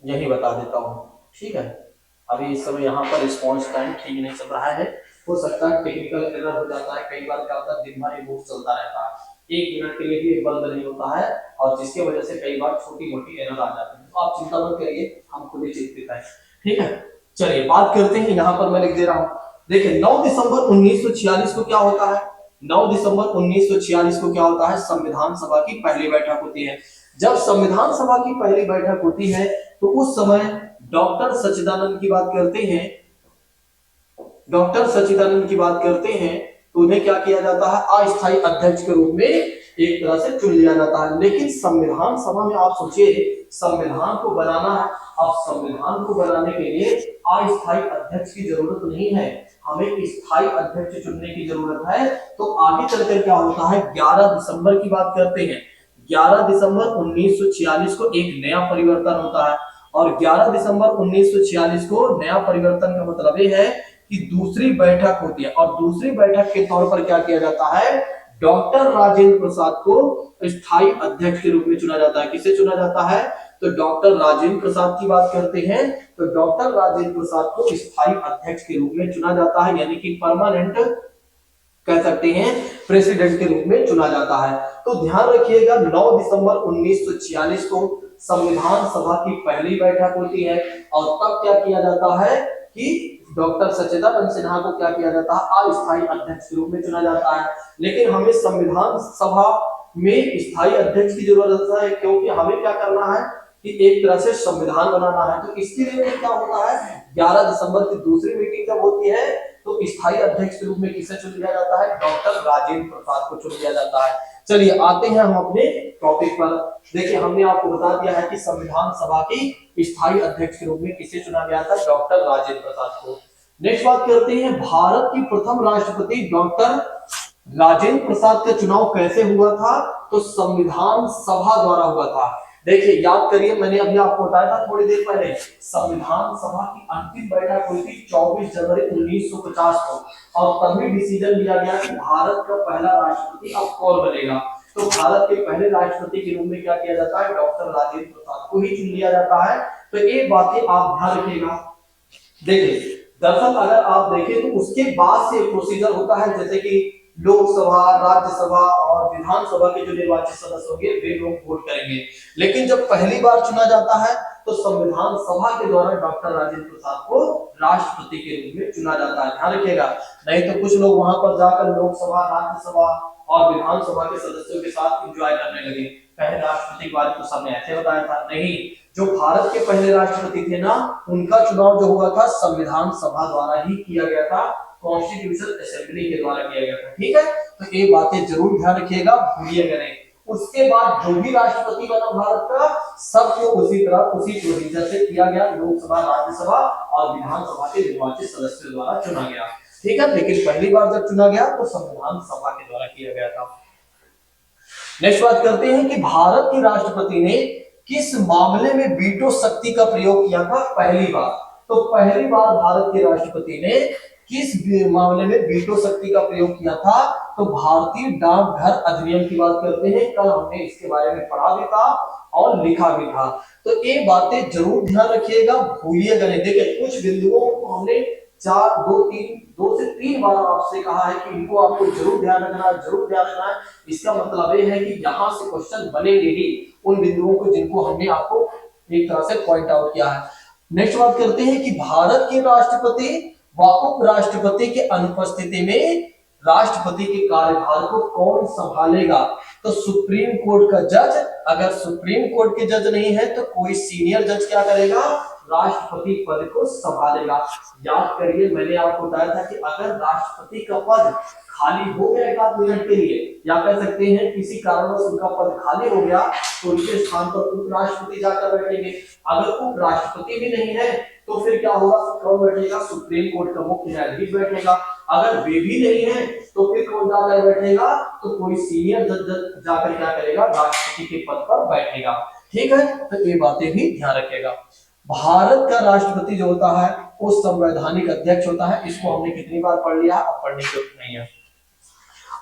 यही बता देता हूँ। ठीक है, अभी इस समय यहाँ पर रिस्पॉन्स टाइम ठीक नहीं चल रहा है, हो सकता है टेक्निकल एरर हो जाता है, कई बार क्या होता है दिन भर ये बूट चलता रहता है, 1 मिनट के लिए भी बंद नहीं होता है और जिसकी वजह से कई बार छोटी मोटी एरर आ जाती है। तो आप चिंता मत करिए, हम खुद ही चिंतित हैं। ठीक है, चलिए बात करते हैं, यहाँ पर मैं लिख दे रहा हूँ। देखिए 9 दिसंबर 1946 को क्या होता है, 9 दिसंबर 1946 को क्या होता है, संविधान सभा की पहली बैठक होती है। जब संविधान सभा की पहली बैठक होती है तो उस समय डॉक्टर सच्चिदानंद की बात करते हैं, डॉक्टर सच्चिदानंद की बात करते हैं तो उन्हें क्या किया जाता है, अस्थायी अध्यक्ष के रूप में एक तरह से चुन लिया जाता है। लेकिन संविधान सभा में आप सोचिए, संविधान को बनाना है, अब संविधान को बनाने के लिए अस्थायी अध्यक्ष की जरूरत नहीं है, हमें स्थायी अध्यक्ष चुनने की जरूरत है। तो आगे चलकर क्या होता है, 11 दिसंबर की बात करते हैं, 11 दिसंबर 1946 को एक नया परिवर्तन होता है और 11 दिसंबर 1946 को नया परिवर्तन का मतलब ये है कि दूसरी बैठक होती है और दूसरी बैठक के तौर पर क्या किया जाता है, डॉक्टर राजेंद्र प्रसाद को स्थायी अध्यक्ष के रूप में चुना जाता है। किसे चुना जाता है, तो डॉक्टर राजेंद्र प्रसाद की बात करते हैं तो डॉक्टर राजेंद्र प्रसाद को स्थायी अध्यक्ष के रूप में चुना जाता है, यानी कि परमानेंट कह सकते हैं प्रेसिडेंट के रूप में चुना जाता है। तो ध्यान रखिएगा 9 दिसंबर 1946 को संविधान सभा की पहली बैठक होती है और तब क्या किया जाता है कि डॉक्टर सच्चिदानंद सिन्हा को क्या किया जाता है, अस्थायी अध्यक्ष के रूप में चुना जाता है। लेकिन हमें संविधान सभा में स्थायी अध्यक्ष की जरूरत है, क्योंकि हमें क्या करना है कि एक तरह से संविधान बनाना है। तो इसके लिए क्या होता है, 11 दिसंबर की दूसरी मीटिंग जब होती है तो स्थायी अध्यक्ष के रूप में किसे चुन लिया जाता है, डॉक्टर राजेंद्र प्रसाद को चुन लिया जाता है। चलिए आते हैं हम अपने टॉपिक पर। देखिए हमने आपको बता दिया है कि संविधान सभा की स्थायी अध्यक्ष के रूप में किसे चुना गया था, डॉक्टर राजेंद्र प्रसाद को। नेक्स्ट बात करते हैं, भारत की प्रथम राष्ट्रपति डॉक्टर राजेंद्र प्रसाद का चुनाव कैसे हुआ था, तो संविधान सभा द्वारा हुआ था। देखिए याद करिए, मैंने अभी आपको बताया था थोड़ी देर पहले, संविधान सभा की अंतिम बैठक हुई थी 24 जनवरी 1950 को और तभी डिसीजन लिया गया कि भारत का पहला राष्ट्रपति अब कौन बनेगा। तो भारत के पहले राष्ट्रपति के रूप में क्या किया जाता है, डॉक्टर राजेंद्र प्रसाद को ही चुन लिया जाता है। तो एक बात आप ध्यान रखिएगा। देखिए दरअसल अगर आप देखें तो उसके बाद से प्रोसीजर होता है, जैसे कि लोकसभा, राज्यसभा और विधानसभा के जो निर्वाचित सदस्य होंगे वे लोग वोट करेंगे। लेकिन जब पहली बार चुना जाता है तो संविधान सभा के द्वारा डॉक्टर राजेंद्र प्रसाद को राष्ट्रपति के रूप में चुना जाता है, ध्यान रखिएगा। नहीं तो कुछ लोग वहां पर जाकर लोकसभा, राज्यसभा और विधानसभा के सदस्यों के साथ एंजॉय करने लगे। पहले राष्ट्रपति के बारे में तो सबने ऐसे बताया था, नहीं, जो भारत के पहले राष्ट्रपति थे ना, उनका चुनाव जो हुआ था संविधान सभा द्वारा ही किया गया था, कॉन्स्टिट्यूशन असेंबली के द्वारा किया गया था। ठीक है, तो ये बातें जरूर ध्यान रखिएगा, भूलिएगा नहीं। उसके बाद जो भी राष्ट्रपति बना भारत का, सबको उसी तरह उसी प्रोसीजर से किया गया, लोकसभा, राज्यसभा और विधानसभा के निर्वाचित सदस्यों द्वारा चुना गया। ठीक है, लेकिन पहली बार जब चुना गया तो संविधान सभा के द्वारा किया गया था। नेक्स्ट बात करते हैं कि भारत के राष्ट्रपति ने किस मामले में वीटो शक्ति का प्रयोग किया था पहली बार। तो पहली बार भारत के राष्ट्रपति ने किस मामले में वीटो शक्ति का प्रयोग किया था, तो भारतीय डाकघर अधिनियम की बात करते हैं। कल हमने इसके बारे में पढ़ा भी था और लिखा भी था, तो ये बातें जरूर ध्यान रखिएगा, भूलिएगा नहीं। देखिए कुछ बिंदुओं को हमने दो से तीन बार आपसे कहा है कि इनको आपको जरूर ध्यान रखना है, जरूर ध्यान रखना है। इसका मतलब ये है कि यहाँ से क्वेश्चन बनेंगे ही उन बिंदुओं को जिनको हमने आपको एक तरह से पॉइंट आउट किया है। नेक्स्ट बात करते हैं कि भारत के राष्ट्रपति व उपराष्ट्रपति के अनुपस्थिति में राष्ट्रपति के कार्यभार को कौन संभालेगा। तो सुप्रीम कोर्ट का जज, अगर सुप्रीम कोर्ट के जज नहीं है तो कोई सीनियर जज क्या करेगा, राष्ट्रपति पद को संभालेगा। याद करिए मैंने आपको बताया था कि अगर राष्ट्रपति का पद खाली हो गया एक आध मिनट के लिए, या कह सकते हैं किसी कारणवश उनका पद खाली हो गया, तो उनके स्थान पर उपराष्ट्रपति जाकर बैठेंगे। अगर उपराष्ट्रपति भी नहीं है तो फिर क्या होगा, कौन बैठेगा, सुप्रीम कोर्ट का मुख्य न्यायाधीश बैठेगा। अगर वे भी नहीं है तो फिर कौन जाकर बैठेगा, तो कोई सीनियर जज जाकर क्या करेगा, राष्ट्रपति के पद पर बैठेगा। ठीक है, तो ये बातें भी ध्यान रखिएगा। भारत का राष्ट्रपति जो होता है वो संवैधानिक अध्यक्ष होता है। इसको हमने कितनी बार पढ़ लिया, अब पढ़ने की जरूरत नहीं है।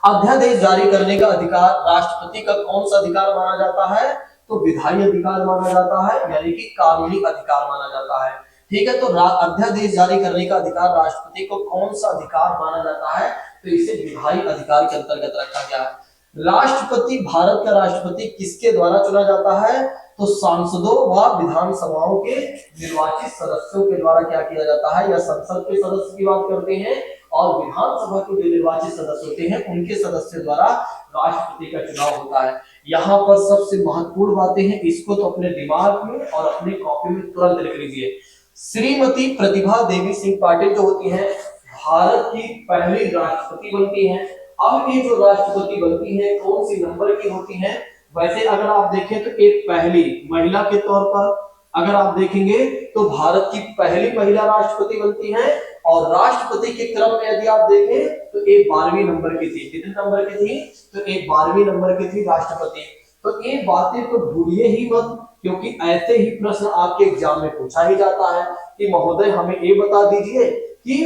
अध्यादेश जारी करने का अधिकार राष्ट्रपति का कौन सा अधिकार माना जाता है, तो विधायी अधिकार माना जाता है, यानी कि कानूनी अधिकार माना जाता है। ठीक है, तो अध्यादेश जारी करने का अधिकार राष्ट्रपति को कौन सा अधिकार माना जाता है, तो इसे विधायी अधिकार के अंतर्गत रखा गया है। राष्ट्रपति, भारत का राष्ट्रपति किसके द्वारा चुना जाता है, तो सांसदों व विधानसभाओं के निर्वाचित सदस्यों के द्वारा क्या किया जाता है, या संसद के सदस्य की बात करते हैं और विधानसभा के जो निर्वाचित सदस्य होते हैं उनके सदस्य द्वारा राष्ट्रपति का चुनाव होता है। यहाँ पर सबसे महत्वपूर्ण बातें हैं, इसको तो अपने दिमाग में और अपने कॉपी में तुरंत लिख लीजिए। श्रीमती प्रतिभा देवी सिंह पाटिल जो होती हैं भारत की पहली राष्ट्रपति बनती हैं। अब ये जो राष्ट्रपति बनती है कौन सी नंबर की होती है, वैसे अगर आप देखें तो एक पहली महिला के तौर पर अगर आप देखेंगे तो भारत की पहली महिला राष्ट्रपति बनती है। और राष्ट्रपति के क्रम में यदि आप देखें तो एक 12वीं नंबर की थी। कितने नंबर की थी, तो एक 12वीं नंबर की थी राष्ट्रपति। तो ये बातें तो भूलिए ही मत, क्योंकि ऐसे ही प्रश्न आपके एग्जाम में पूछा ही जाता है कि महोदय हमें ये बता दीजिए कि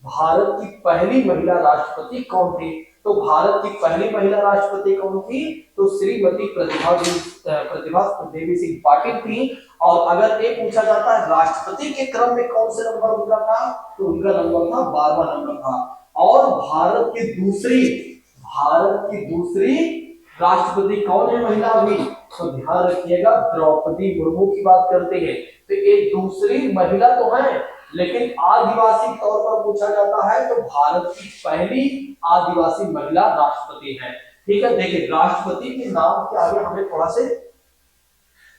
भारत की पहली महिला राष्ट्रपति कौन थी। तो भारत की पहली महिला राष्ट्रपति कौन थी, तो श्रीमती प्रतिभा देवी सिंह पाटिल थी। और अगर ये पूछा जाता है राष्ट्रपति के क्रम में कौन से नंबर उनका था, तो उनका नंबर था 12वां नंबर था। और भारत की दूसरी राष्ट्रपति कौन है महिला अभी, तो ध्यान रखिएगा द्रौपदी मुर्मू की बात करते हैं। तो एक दूसरी महिला तो है, लेकिन आदिवासी तौर पर पूछा जाता है तो भारत की पहली आदिवासी महिला राष्ट्रपति है। ठीक है, देखिए राष्ट्रपति के नाम के आगे हमें थोड़ा से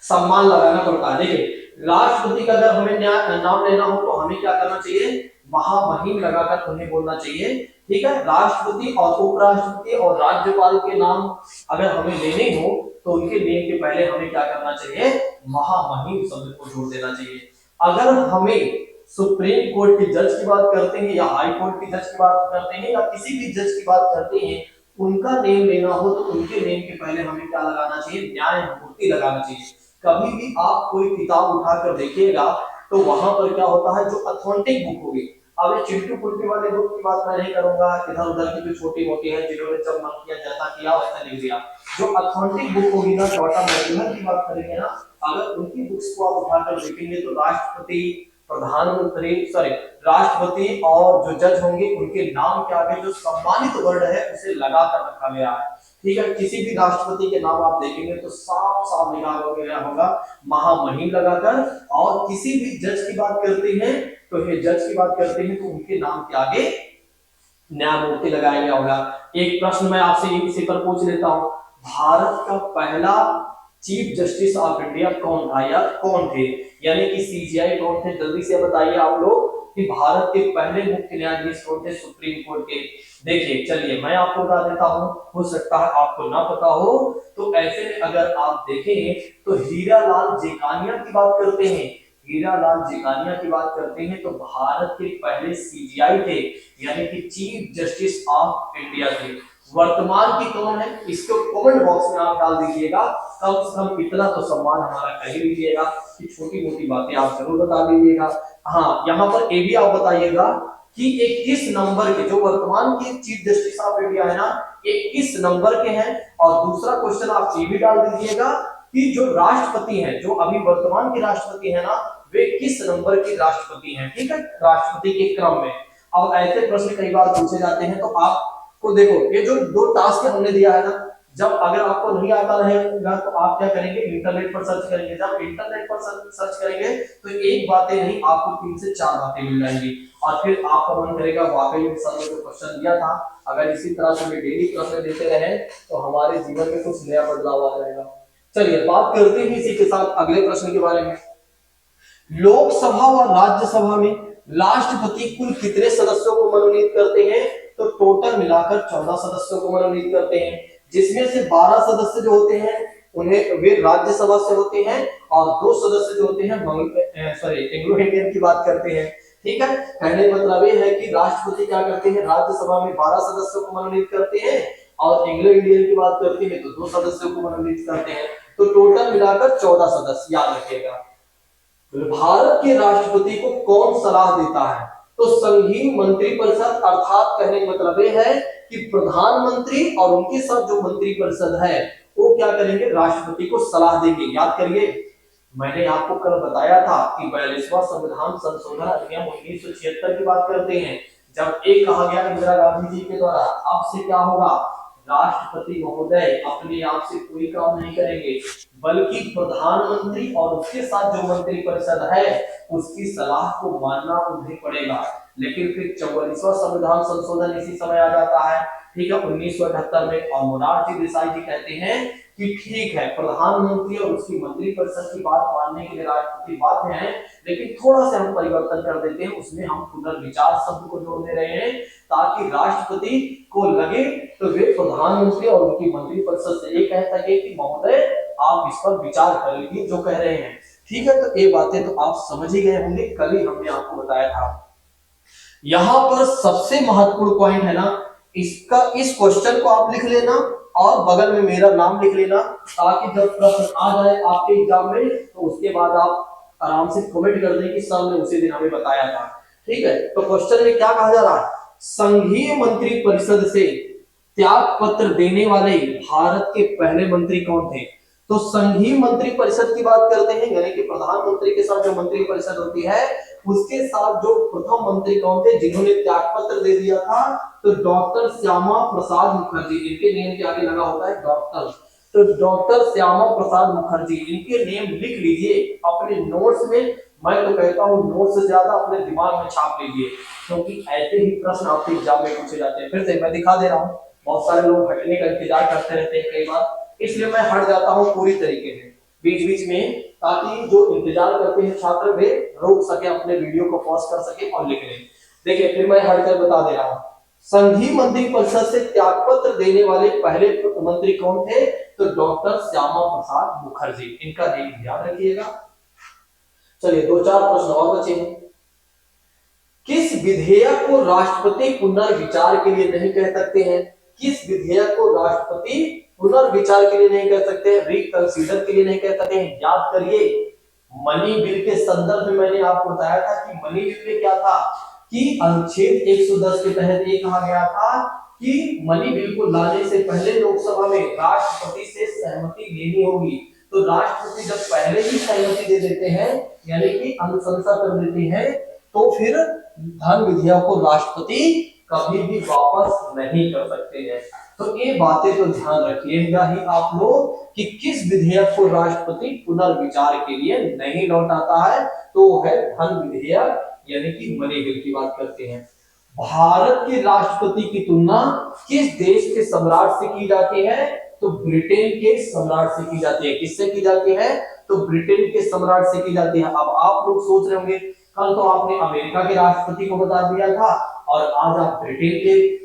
सम्मान लगाना पड़ता है। देखिए राष्ट्रपति का अगर हमें नाम लेना हो तो हमें क्या करना चाहिए, महामहिम लगाकर उन्हें बोलना चाहिए। ठीक है, राष्ट्रपति और उपराष्ट्रपति और राज्यपाल के नाम अगर हमें लेने हो तो उनके नेम के पहले हमें क्या करना चाहिए, महामहिम शब्द को जोड़ देना चाहिए। अगर हमें सुप्रीम कोर्ट के जज की बात करते हैं या हाई कोर्ट के जज की बात करते हैं या किसी भी जज की बात करते हैं, उनका नेम लेना हो तो उनके नेम के पहले हमें क्या लगाना चाहिए, न्यायमूर्ति लगाना चाहिए। कभी भी आप कोई किताब उठाकर देखिएगा तो वहां पर क्या होता है, जो ऑथेंटिक बुक होगी, अब ये चिंटू पुट्टी वाले बुक की बात मैं नहीं करूंगा, इधर उधर की जो छोटी मोटी है जिन्होंने जब मन किया जैसा किया वैसा लिख दिया। जो ऑथेंटिक बुक होगी ना, टाटा मैगजीन की बात करेंगे ना, अगर उनकी बुक्स को आप उठाकर देखेंगे तो राष्ट्रपति, प्रधानमंत्री, राष्ट्रपति और जो जज होंगे उनके नाम के आगे जो सम्मानित वर्ड है उसे लगाकर रखा गया है। ठीक है, किसी भी राष्ट्रपति के नाम आप देखेंगे तो साफ साफ लिखा होगा महामहिम लगाकर। और किसी भी जज की बात करते हैं तो ये जज की बात करते हैं तो उनके नाम के आगे न्यायमूर्ति लगाया गया होगा। एक प्रश्न मैं आपसे इसी पर पूछ लेता हूं, भारत का पहला चीफ जस्टिस ऑफ इंडिया कौन था या कौन थे, यानी कि सीजीआई कौन थे, जल्दी से बताइए आप लोग कि भारत के पहले मुख्य न्यायाधीश कौन थे सुप्रीम कोर्ट के। देखिए चलिए मैं आपको बता देता हूं, हो सकता है आपको ना पता हो, तो ऐसे में अगर आप देखें तो हीरालाल जेकानिया की बात करते हैं। हीरालाल जिगानिया की बात करते हैं तो भारत के पहले सीजीआई थे, यानी कि चीफ जस्टिस ऑफ इंडिया थे। वर्तमान की कौन है, इसको कमेंट बॉक्स में आप डाल दीजिएगा, कम से कम इतना तो सम्मान हमारा कह लीजिएगा कि छोटी मोटी बातें आप जरूर बता दीजिएगा। हाँ, यहाँ पर ये भी आप बताइएगा कि 21 नंबर के जो वर्तमान के चीफ जस्टिस ऑफ इंडिया है ना, 21 नंबर के हैं। और दूसरा क्वेश्चन आप ये भी डाल दीजिएगा कि जो राष्ट्रपति हैं, जो अभी वर्तमान के राष्ट्रपति है ना, वे किस नंबर के राष्ट्रपति हैं। ठीक है, राष्ट्रपति के क्रम में। अब ऐसे प्रश्न कई बार पूछे जाते हैं, तो आपको देखो ये जो दो टास्क हमने दिया है ना, जब अगर आपको नहीं आता रहेगा तो आप क्या करेंगे, इंटरनेट पर सर्च करेंगे। जब इंटरनेट पर सर्च करेंगे तो एक बातें नहीं, आपको 3 से 4 बातें मिल जाएंगी और फिर आपका मन करेगा वाकई में सर ने जो क्वेश्चन दिया था, अगर इसी तरह से हमें डेली प्रश्न देते रहे तो हमारे जीवन में कुछ नया बदलाव आ जाएगा। चलिए बात करते हैं इसी के साथ अगले प्रश्न के बारे में। लोकसभा व राज्यसभा में राष्ट्रपति कुल कितने सदस्यों को मनोनीत करते हैं, तो टोटल मिलाकर 14 सदस्यों को मनोनीत करते हैं, जिसमें से 12 सदस्य जो होते हैं उन्हें वे राज्यसभा से होते हैं और 2 सदस्य जो होते हैं एंग्लो इंडियन की बात करते हैं। ठीक है, कहने मतलब ये है कि राष्ट्रपति क्या करते हैं, राज्यसभा में 12 सदस्यों को मनोनीत करते हैं और एंग्लो इंडियन की बात करते हैं तो 2 सदस्यों को मनोनीत करते हैं, तो टोटल मिलाकर 14 सदस्य। याद रखिएगा, भारत के राष्ट्रपति को कौन सलाह देता है, तो संघीय मंत्रिपरिषद, अर्थात कहने का मतलब यह है कि प्रधानमंत्री और उनके साथ जो मंत्रिपरिषद है वो क्या करेंगे, राष्ट्रपति को सलाह देंगे। याद करिए, मैंने आपको कल बताया था कि 42वां संविधान संशोधन अधिनियम 1976 की बात करते हैं, जब एक कहा गया इंदिरा गांधी जी के द्वारा, अब से क्या होगा, राष्ट्रपति महोदय अपने आप से कोई काम नहीं करेंगे, बल्कि प्रधानमंत्री और उसके साथ जो मंत्रिपरिषद है उसकी सलाह को मानना उन्हें पड़ेगा। लेकिन फिर 44वां संविधान संशोधन इसी समय आ जाता है, ठीक है, 1978 में, और मोरारजी देसाई जी कहते हैं कि ठीक है, प्रधानमंत्री और उसकी मंत्रिपरिषद की बात मानने के लिए राष्ट्रपति बाध्य हैं, लेकिन थोड़ा सा हम परिवर्तन कर देते हैं, उसमें हम पुनर्विचार शब्द को जोड़ दे रहे हैं ताकि राष्ट्रपति को लगे तो वे प्रधानमंत्री और उनकी मंत्रिपरिषद से ये कह सके कि महोदय आप इस पर विचार कर लीजिए जो कह रहे हैं। ठीक है, तो ये बातें तो आप समझ ही गए होंगे, कल ही हमने आपको बताया था। यहां पर सबसे महत्वपूर्ण पॉइंट है ना, इसका, इस क्वेश्चन को आप लिख लेना और बगल में मेरा नाम लिख लेना, ताकि जब प्रश्न आ जाए आपके एग्जाम में तो उसके बाद आप आराम से कमेंट कर दें कि सर ने उसी दिन हमें बताया था। ठीक है, तो क्वेश्चन में क्या कहा जा रहा है, संघीय मंत्रिपरिषद से त्याग पत्र देने वाले भारत के पहले मंत्री कौन थे, तो संघीय मंत्रिपरिषद की बात करते हैं, यानी कि प्रधानमंत्री के साथ जो मंत्रिपरिषद होती है उसके साथ जो प्रथम मंत्री कौन थे जिन्होंने त्याग पत्र दे दिया था, तो डॉक्टर श्यामा प्रसाद मुखर्जी। इनके नेम के आगे लगा होता है डॉक्टर, तो डॉक्टर श्यामा प्रसाद मुखर्जी, इनके नेम लिख लीजिए अपने नोट्स में। मैं तो कहता हूँ नोट्स से ज्यादा अपने दिमाग में छाप लीजिए, क्योंकि ऐसे ही प्रश्न आपके एग्जाम में पूछे जाते हैं। फिर से मैं दिखा दे रहा हूँ, बहुत सारे लोग हटने का इंतजार करते रहते हैं कई बार, इसलिए मैं हट जाता हूँ पूरी तरीके से बीच बीच में, ताकि जो इंतजार करते हैं छात्र वे रोक सके, अपने वीडियो को पॉज कर सके और लिख लें। देखिए फिर मैं हटकर बता दे रहा हूँ, संघीय मंत्रिपरिषद से त्यागपत्र देने वाले पहले मंत्री कौन थे, तो डॉक्टर श्यामा प्रसाद मुखर्जी, इनका नेम याद रखिएगा। चलिए 2-4 प्रश्न और बचे हैं। किस विधेयक को राष्ट्रपति पुनर्विचार के लिए नहीं कह सकते हैं, किस विधेयक को राष्ट्रपति पुनर्विचार के लिए नहीं कह सकते, रिकंसीडर के लिए नहीं कह सकते हैं। याद करिए, मनी बिल के संदर्भ में मैंने आपको बताया था कि मनी बिल में क्या था कि अनुच्छेद 110 के तहत ये कहा गया था कि मनी बिल को लाने से पहले लोकसभा में राष्ट्रपति से सहमति लेनी होगी। तो राष्ट्रपति जब पहले ही सहमति दे देते हैं, यानी कि अनुशंसा कर देते हैं, तो फिर धन विधेयक को राष्ट्रपति कभी भी वापस नहीं कर सकते हैं। तो ये बातें तो ध्यान रखिएगा ही आप लोग कि किस विधेयक को राष्ट्रपति पुनर्विचार के लिए नहीं लौटाता है, तो है धन विधेयक, यानी कि मनी बिल की बात करते हैं। भारत के राष्ट्रपति की तुलना किस देश के सम्राट से की जाती है, तो ब्रिटेन के सम्राट से की जाती है। किससे की जाती है, तो ब्रिटेन के सम्राट से की जाती है। अब आप लोग सोच रहे होंगे, कल तो आपने अमेरिका के राष्ट्रपति को बता दिया था और आज आप ब्रिटेन के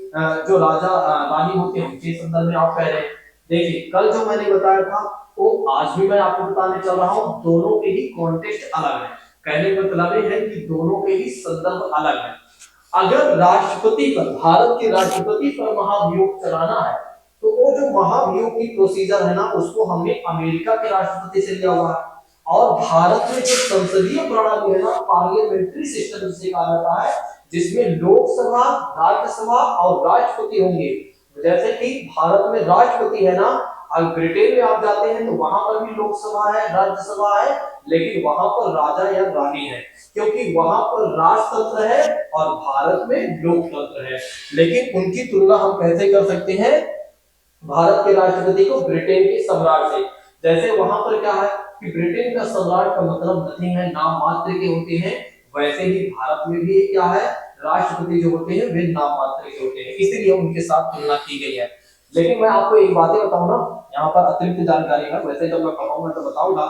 जो राजा रानी होते हैं उनके संदर्भ में आप कह रहे हैं। देखिए कल जो मैंने बताया था वो आज भी मैं आपको बताने चल रहा हूँ, दोनों के ही कॉन्टेक्स्ट अलग है। कहने का मतलब ये है कि दोनों के ही संदर्भ अलग है। अगर राष्ट्रपति पर, भारत के राष्ट्रपति पर महाभियोग चलाना है तो वो जो महाभियोग की प्रोसीजर है ना उसको हमने अमेरिका के राष्ट्रपति से लिया हुआ है। और भारत में जो संसदीय प्रणाली है ना, पार्लियामेंट्री सिस्टम जिसे कहा जाता है, जिसमें लोकसभा, राज्यसभा और राष्ट्रपति होंगे। जैसे कि भारत में राष्ट्रपति है ना, अब ब्रिटेन में आप जाते हैं तो वहां पर भी लोकसभा है, राज्यसभा है, लेकिन वहां पर राजा या रानी है, क्योंकि वहां पर राजतंत्र है और भारत में लोकतंत्र है। लेकिन उनकी तुलना हम कैसे कर सकते हैं भारत के राष्ट्रपति को ब्रिटेन के सम्राट से। जैसे वहां पर क्या है कि ब्रिटेन का सम्राट का मतलब नथिंग है, नाम मात्र के होते हैं, वैसे ही भारत में भी क्या है, राष्ट्रपति जो होते हैं वे नाम मात्र के होते हैं, इसीलिए उनके साथ तुलना की गई है। लेकिन मैं आपको एक बातें बताऊं ना, यहाँ पर अतिरिक्त जानकारी है, वैसे जब मैं पढ़ाऊंगा तो बताऊंगा।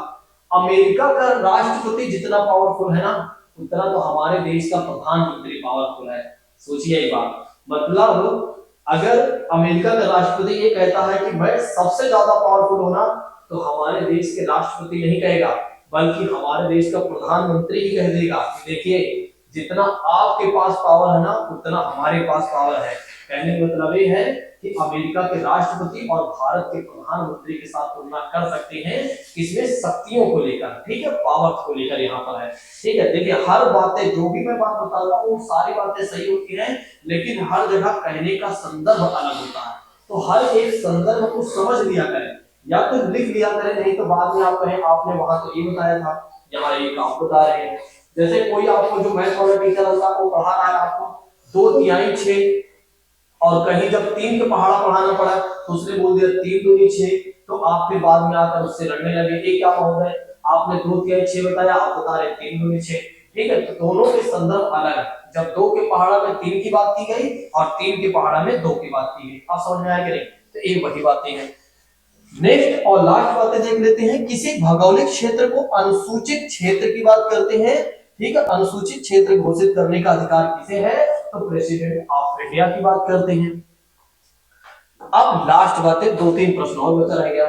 अमेरिका का राष्ट्रपति जितना पावरफुल है ना, उतना तो हमारे देश का प्रधानमंत्री पावरफुल है। सोचिए ये बात, मतलब अगर अमेरिका का राष्ट्रपति ये कहता है कि मैं सबसे ज्यादा पावरफुल हूं ना, तो हमारे देश के राष्ट्रपति नहीं कहेगा, बल्कि हमारे देश का प्रधानमंत्री ही कह देगा कि देखिए जितना आपके पास पावर है ना, उतना हमारे पास पावर है। कहने का मतलब ये है कि अमेरिका के राष्ट्रपति और भारत के प्रधानमंत्री के साथ तुलना कर सकते हैं, इसमें शक्तियों को लेकर, ठीक है, पावर को लेकर यहाँ पर है। ठीक है, देखिए हर बातें जो भी मैं बात बता रहा हूँ वो सारी बातें सही होती हैं, लेकिन हर जगह कहने का संदर्भ अलग होता है। तो हर एक संदर्भ को समझ लिया करें, या तो लिख लिया करें, नहीं तो बाद में आप कहें आपने वहां तो ये बताया था, यहाँ ये काम बता रहे हैं। जैसे कोई आपको जो मैथ वाला टीचर होता है वो पढ़ा रहा है आपको 2 तिहाई 6, और कहीं जब 3 के पहाड़ा पढ़ाना पड़ा तो उसने बोल दिया 3 दूनी 6, तो आपके बाद में आकर उससे लड़ने लगे, ये क्या महोदय आपने 2 तिहाई 6 बताया, आप बता रहे 3 दूनी 6। ठीक है, तो दोनों के संदर्भ अलग है। जब 2 के पहाड़ा में 3 की बात की गई और 3 के पहाड़ा में 2 की बात की गई, आप समझ में आया कि नहीं? तो ये वही बातें हैं। नेक्स्ट और लास्ट बातें देख लेते हैं। किसी भौगोलिक क्षेत्र को अनुसूचित क्षेत्र की बात करते हैं, ठीक है, अनुसूचित क्षेत्र घोषित करने का अधिकार किसे है, तो प्रेसिडेंट ऑफ इंडिया की बात करते हैं। अब लास्ट बातें 2-3 प्रश्न और बचा रह गया।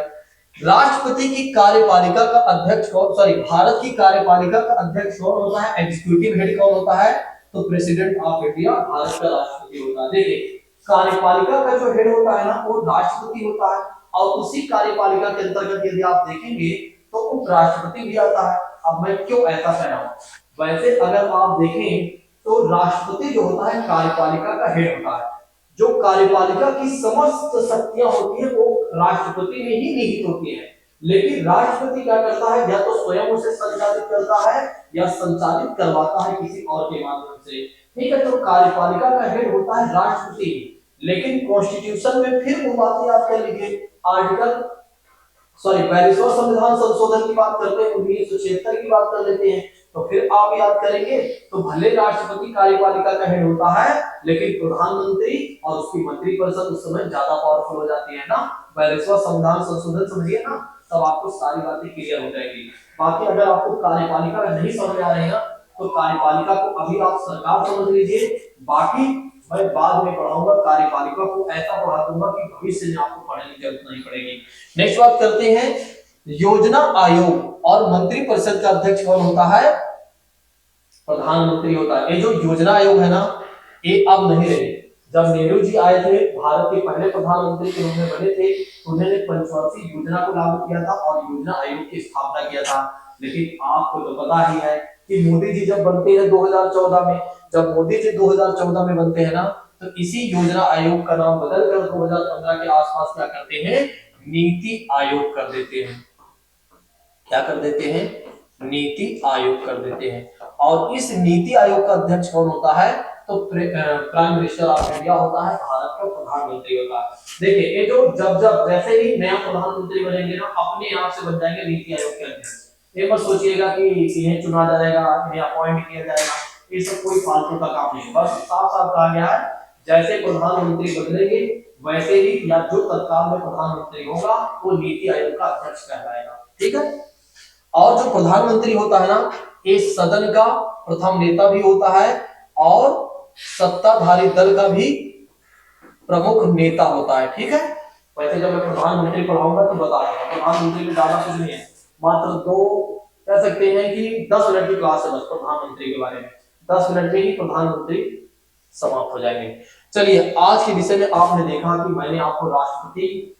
राष्ट्रपति की कार्यपालिका का अध्यक्ष कौन, सॉरी भारत की कार्यपालिका का अध्यक्ष कौन होता है, एग्जीक्यूटिव हेड कौन होता है, तो प्रेसिडेंट ऑफ इंडिया भारत का राष्ट्रपति होता है। देखिए कार्यपालिका का जो हेड होता है ना वो राष्ट्रपति होता है, और उसी कार्यपालिका के अंतर्गत यदि आप देखेंगे तो उपराष्ट्रपति भी आता है। अब मैं क्यों ऐसा कह रहा हूं, वैसे अगर आप देखें तो राष्ट्रपति जो होता है कार्यपालिका का हेड होता है, जो कार्यपालिका की समस्त शक्तियां होती है वो राष्ट्रपति में ही निहित होती है, लेकिन राष्ट्रपति क्या करता है, या तो स्वयं उसे संचालित करता है या संचालित करवाता है किसी और के माध्यम से। ठीक है, तो कार्यपालिका का हेड होता है राष्ट्रपति, लेकिन कॉन्स्टिट्यूशन में फिर वो बातें याद कर लीजिए, आर्टिकल 42वां संविधान संशोधन की बात करते हैं, 1976 की बात कर लेते हैं, तो फिर आप याद करेंगे तो भले राष्ट्रपति कार्यपालिका का हेड होता है, लेकिन प्रधानमंत्री और उसकी मंत्रिपरिषद उस समय ज्यादा पावरफुल हो जाती है ना। 42वां संविधान संशोधन समझिए ना, तब आपको सारी बातें क्लियर हो जाएगी। बाकी अगर आपको कार्यपालिका नहीं समझ आ रही है ना, तो कार्यपालिका को अभी आप सरकार समझ लीजिए, बाकी मैं बाद में पढ़ाऊंगा, कार्यपालिका को ऐसा पढ़ा दूंगा कि भविष्य में आपको पढ़ने की जरूरत नहीं पड़ेगी। नेक्स्ट बात करते हैं, योजना आयोग और मंत्रिपरिषद का अध्यक्ष कौन होता है, प्रधानमंत्री होता है। ये जो योजना आयोग है ना, ये अब नहीं रहे। जब नेहरू जी आए थे, भारत के पहले प्रधानमंत्री के रूप में बने थे, उन्होंने पंचवर्षीय योजना को लागू किया था और योजना आयोग की स्थापना किया था। लेकिन आपको तो पता ही है कि मोदी जी जब बनते हैं 2014 में, जब मोदी जी 2014 में बनते हैं ना, तो इसी योजना आयोग का नाम बदलकर 2015 के आसपास क्या करते हैं, नीति आयोग कर देते हैं। क्या कर देते हैं, नीति आयोग कर देते हैं। और इस नीति आयोग का अध्यक्ष कौन होता है, तो प्राइम मिनिस्टर ऑफ इंडिया होता है, भारत का प्रधानमंत्री होता है। देखिए ये जो जब जब जैसे ही नया प्रधानमंत्री बनेंगे ना, अपने आप से बन जाएंगे नीति आयोग के अध्यक्ष। ये मत सोचिएगा कि इन्हें चुना जाएगा, इन्हें अपॉइंट किया जाएगा, ये सब कोई फालतू का काम नहीं है। बस साफ साफ कहा गया है, जैसे प्रधानमंत्री बदलेंगे वैसे ही, या जो तत्काल में प्रधानमंत्री होगा वो नीति आयोग का अध्यक्ष कहलाएगा। ठीक है, और जो प्रधानमंत्री होता है ना, इस सदन का प्रथम नेता भी होता है और सत्ताधारी दल का भी प्रमुख नेता होता है। ठीक है, वैसे जब मैं प्रधानमंत्री पढ़ाऊंगा तो बता दूंगा, प्रधानमंत्री में ज्यादा कुछ नहीं है, मात्र 2 कह सकते हैं कि 10 मिनट की क्लास है बस प्रधानमंत्री के बारे में, 10 मिनट में ही प्रधानमंत्री समाप्त हो जाएंगे। चलिए आज के विषय में आपने देखा कि मैंने आपको राष्ट्रपति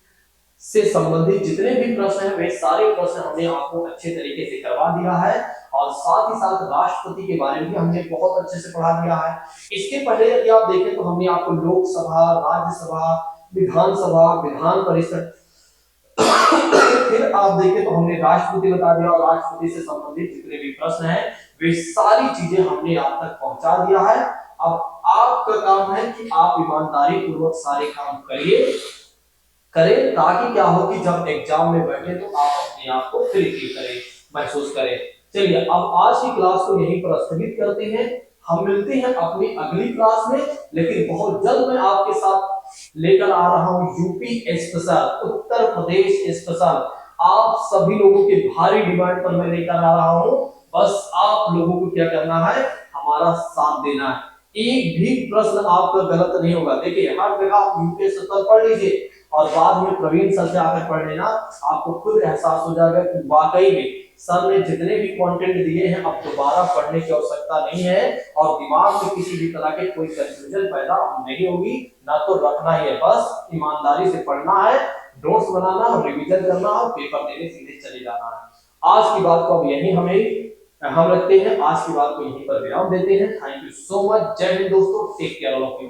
से संबंधित जितने भी प्रश्न हैं वे सारे प्रश्न हमने आपको अच्छे तरीके से करवा दिया है, और साथ ही साथ राष्ट्रपति के बारे में भी हमने बहुत अच्छे से पढ़ा दिया है। इसके पहले यदि आप देखें तो हमने आपको लोकसभा, राज्यसभा, विधानसभा, विधान परिषद फिर आप देखें तो हमने राष्ट्रपति बता दिया, और राष्ट्रपति से संबंधित जितने भी प्रश्न हैं वे सारी चीजें हमने आप तक पहुंचा दिया है। अब आपका काम है कि आप ईमानदारी पूर्वक सारे काम करें, ताकि क्या हो कि जब एग्जाम में बैठे तो आप अपने आप को फ्री फील करें, महसूस करें। चलिए अब आज की क्लास को यहीं पर स्थगित करते हैं। हम मिलते हैं अपनी अगली क्लास में, लेकिन बहुत जल्द मैं आपके साथ लेकर आ रहा हूं UP special, Uttar Pradesh special. आप सभी लोगों के भारी डिमांड पर मैं लेकर आ रहा हूं, बस आप लोगों को क्या करना है, हमारा साथ देना है। एक भी प्रश्न आपका गलत नहीं होगा। देखिए हर जगह आप यूपी स्पेशल पढ़ लीजिए और बाद में प्रवीण सर से आकर पढ़ लेना, आपको खुद एहसास हो जाएगा कि वाकई में सर ने जितने भी कंटेंट दिए हैं अब दोबारा पढ़ने की आवश्यकता नहीं है, और दिमाग में किसी भी तरह के कोई कंफ्यूजन पैदा नहीं होगी, ना तो रखना ही है। बस ईमानदारी से पढ़ना है, नोट्स बनाना और रिवीजन करना और पेपर देने सीधे चले जाना है। आज की बात को अब यही हम रखते हैं, आज की बात को यहीं पर विराम देते हैं। Thank you so much. जय हिंद दोस्तों, take care all of you.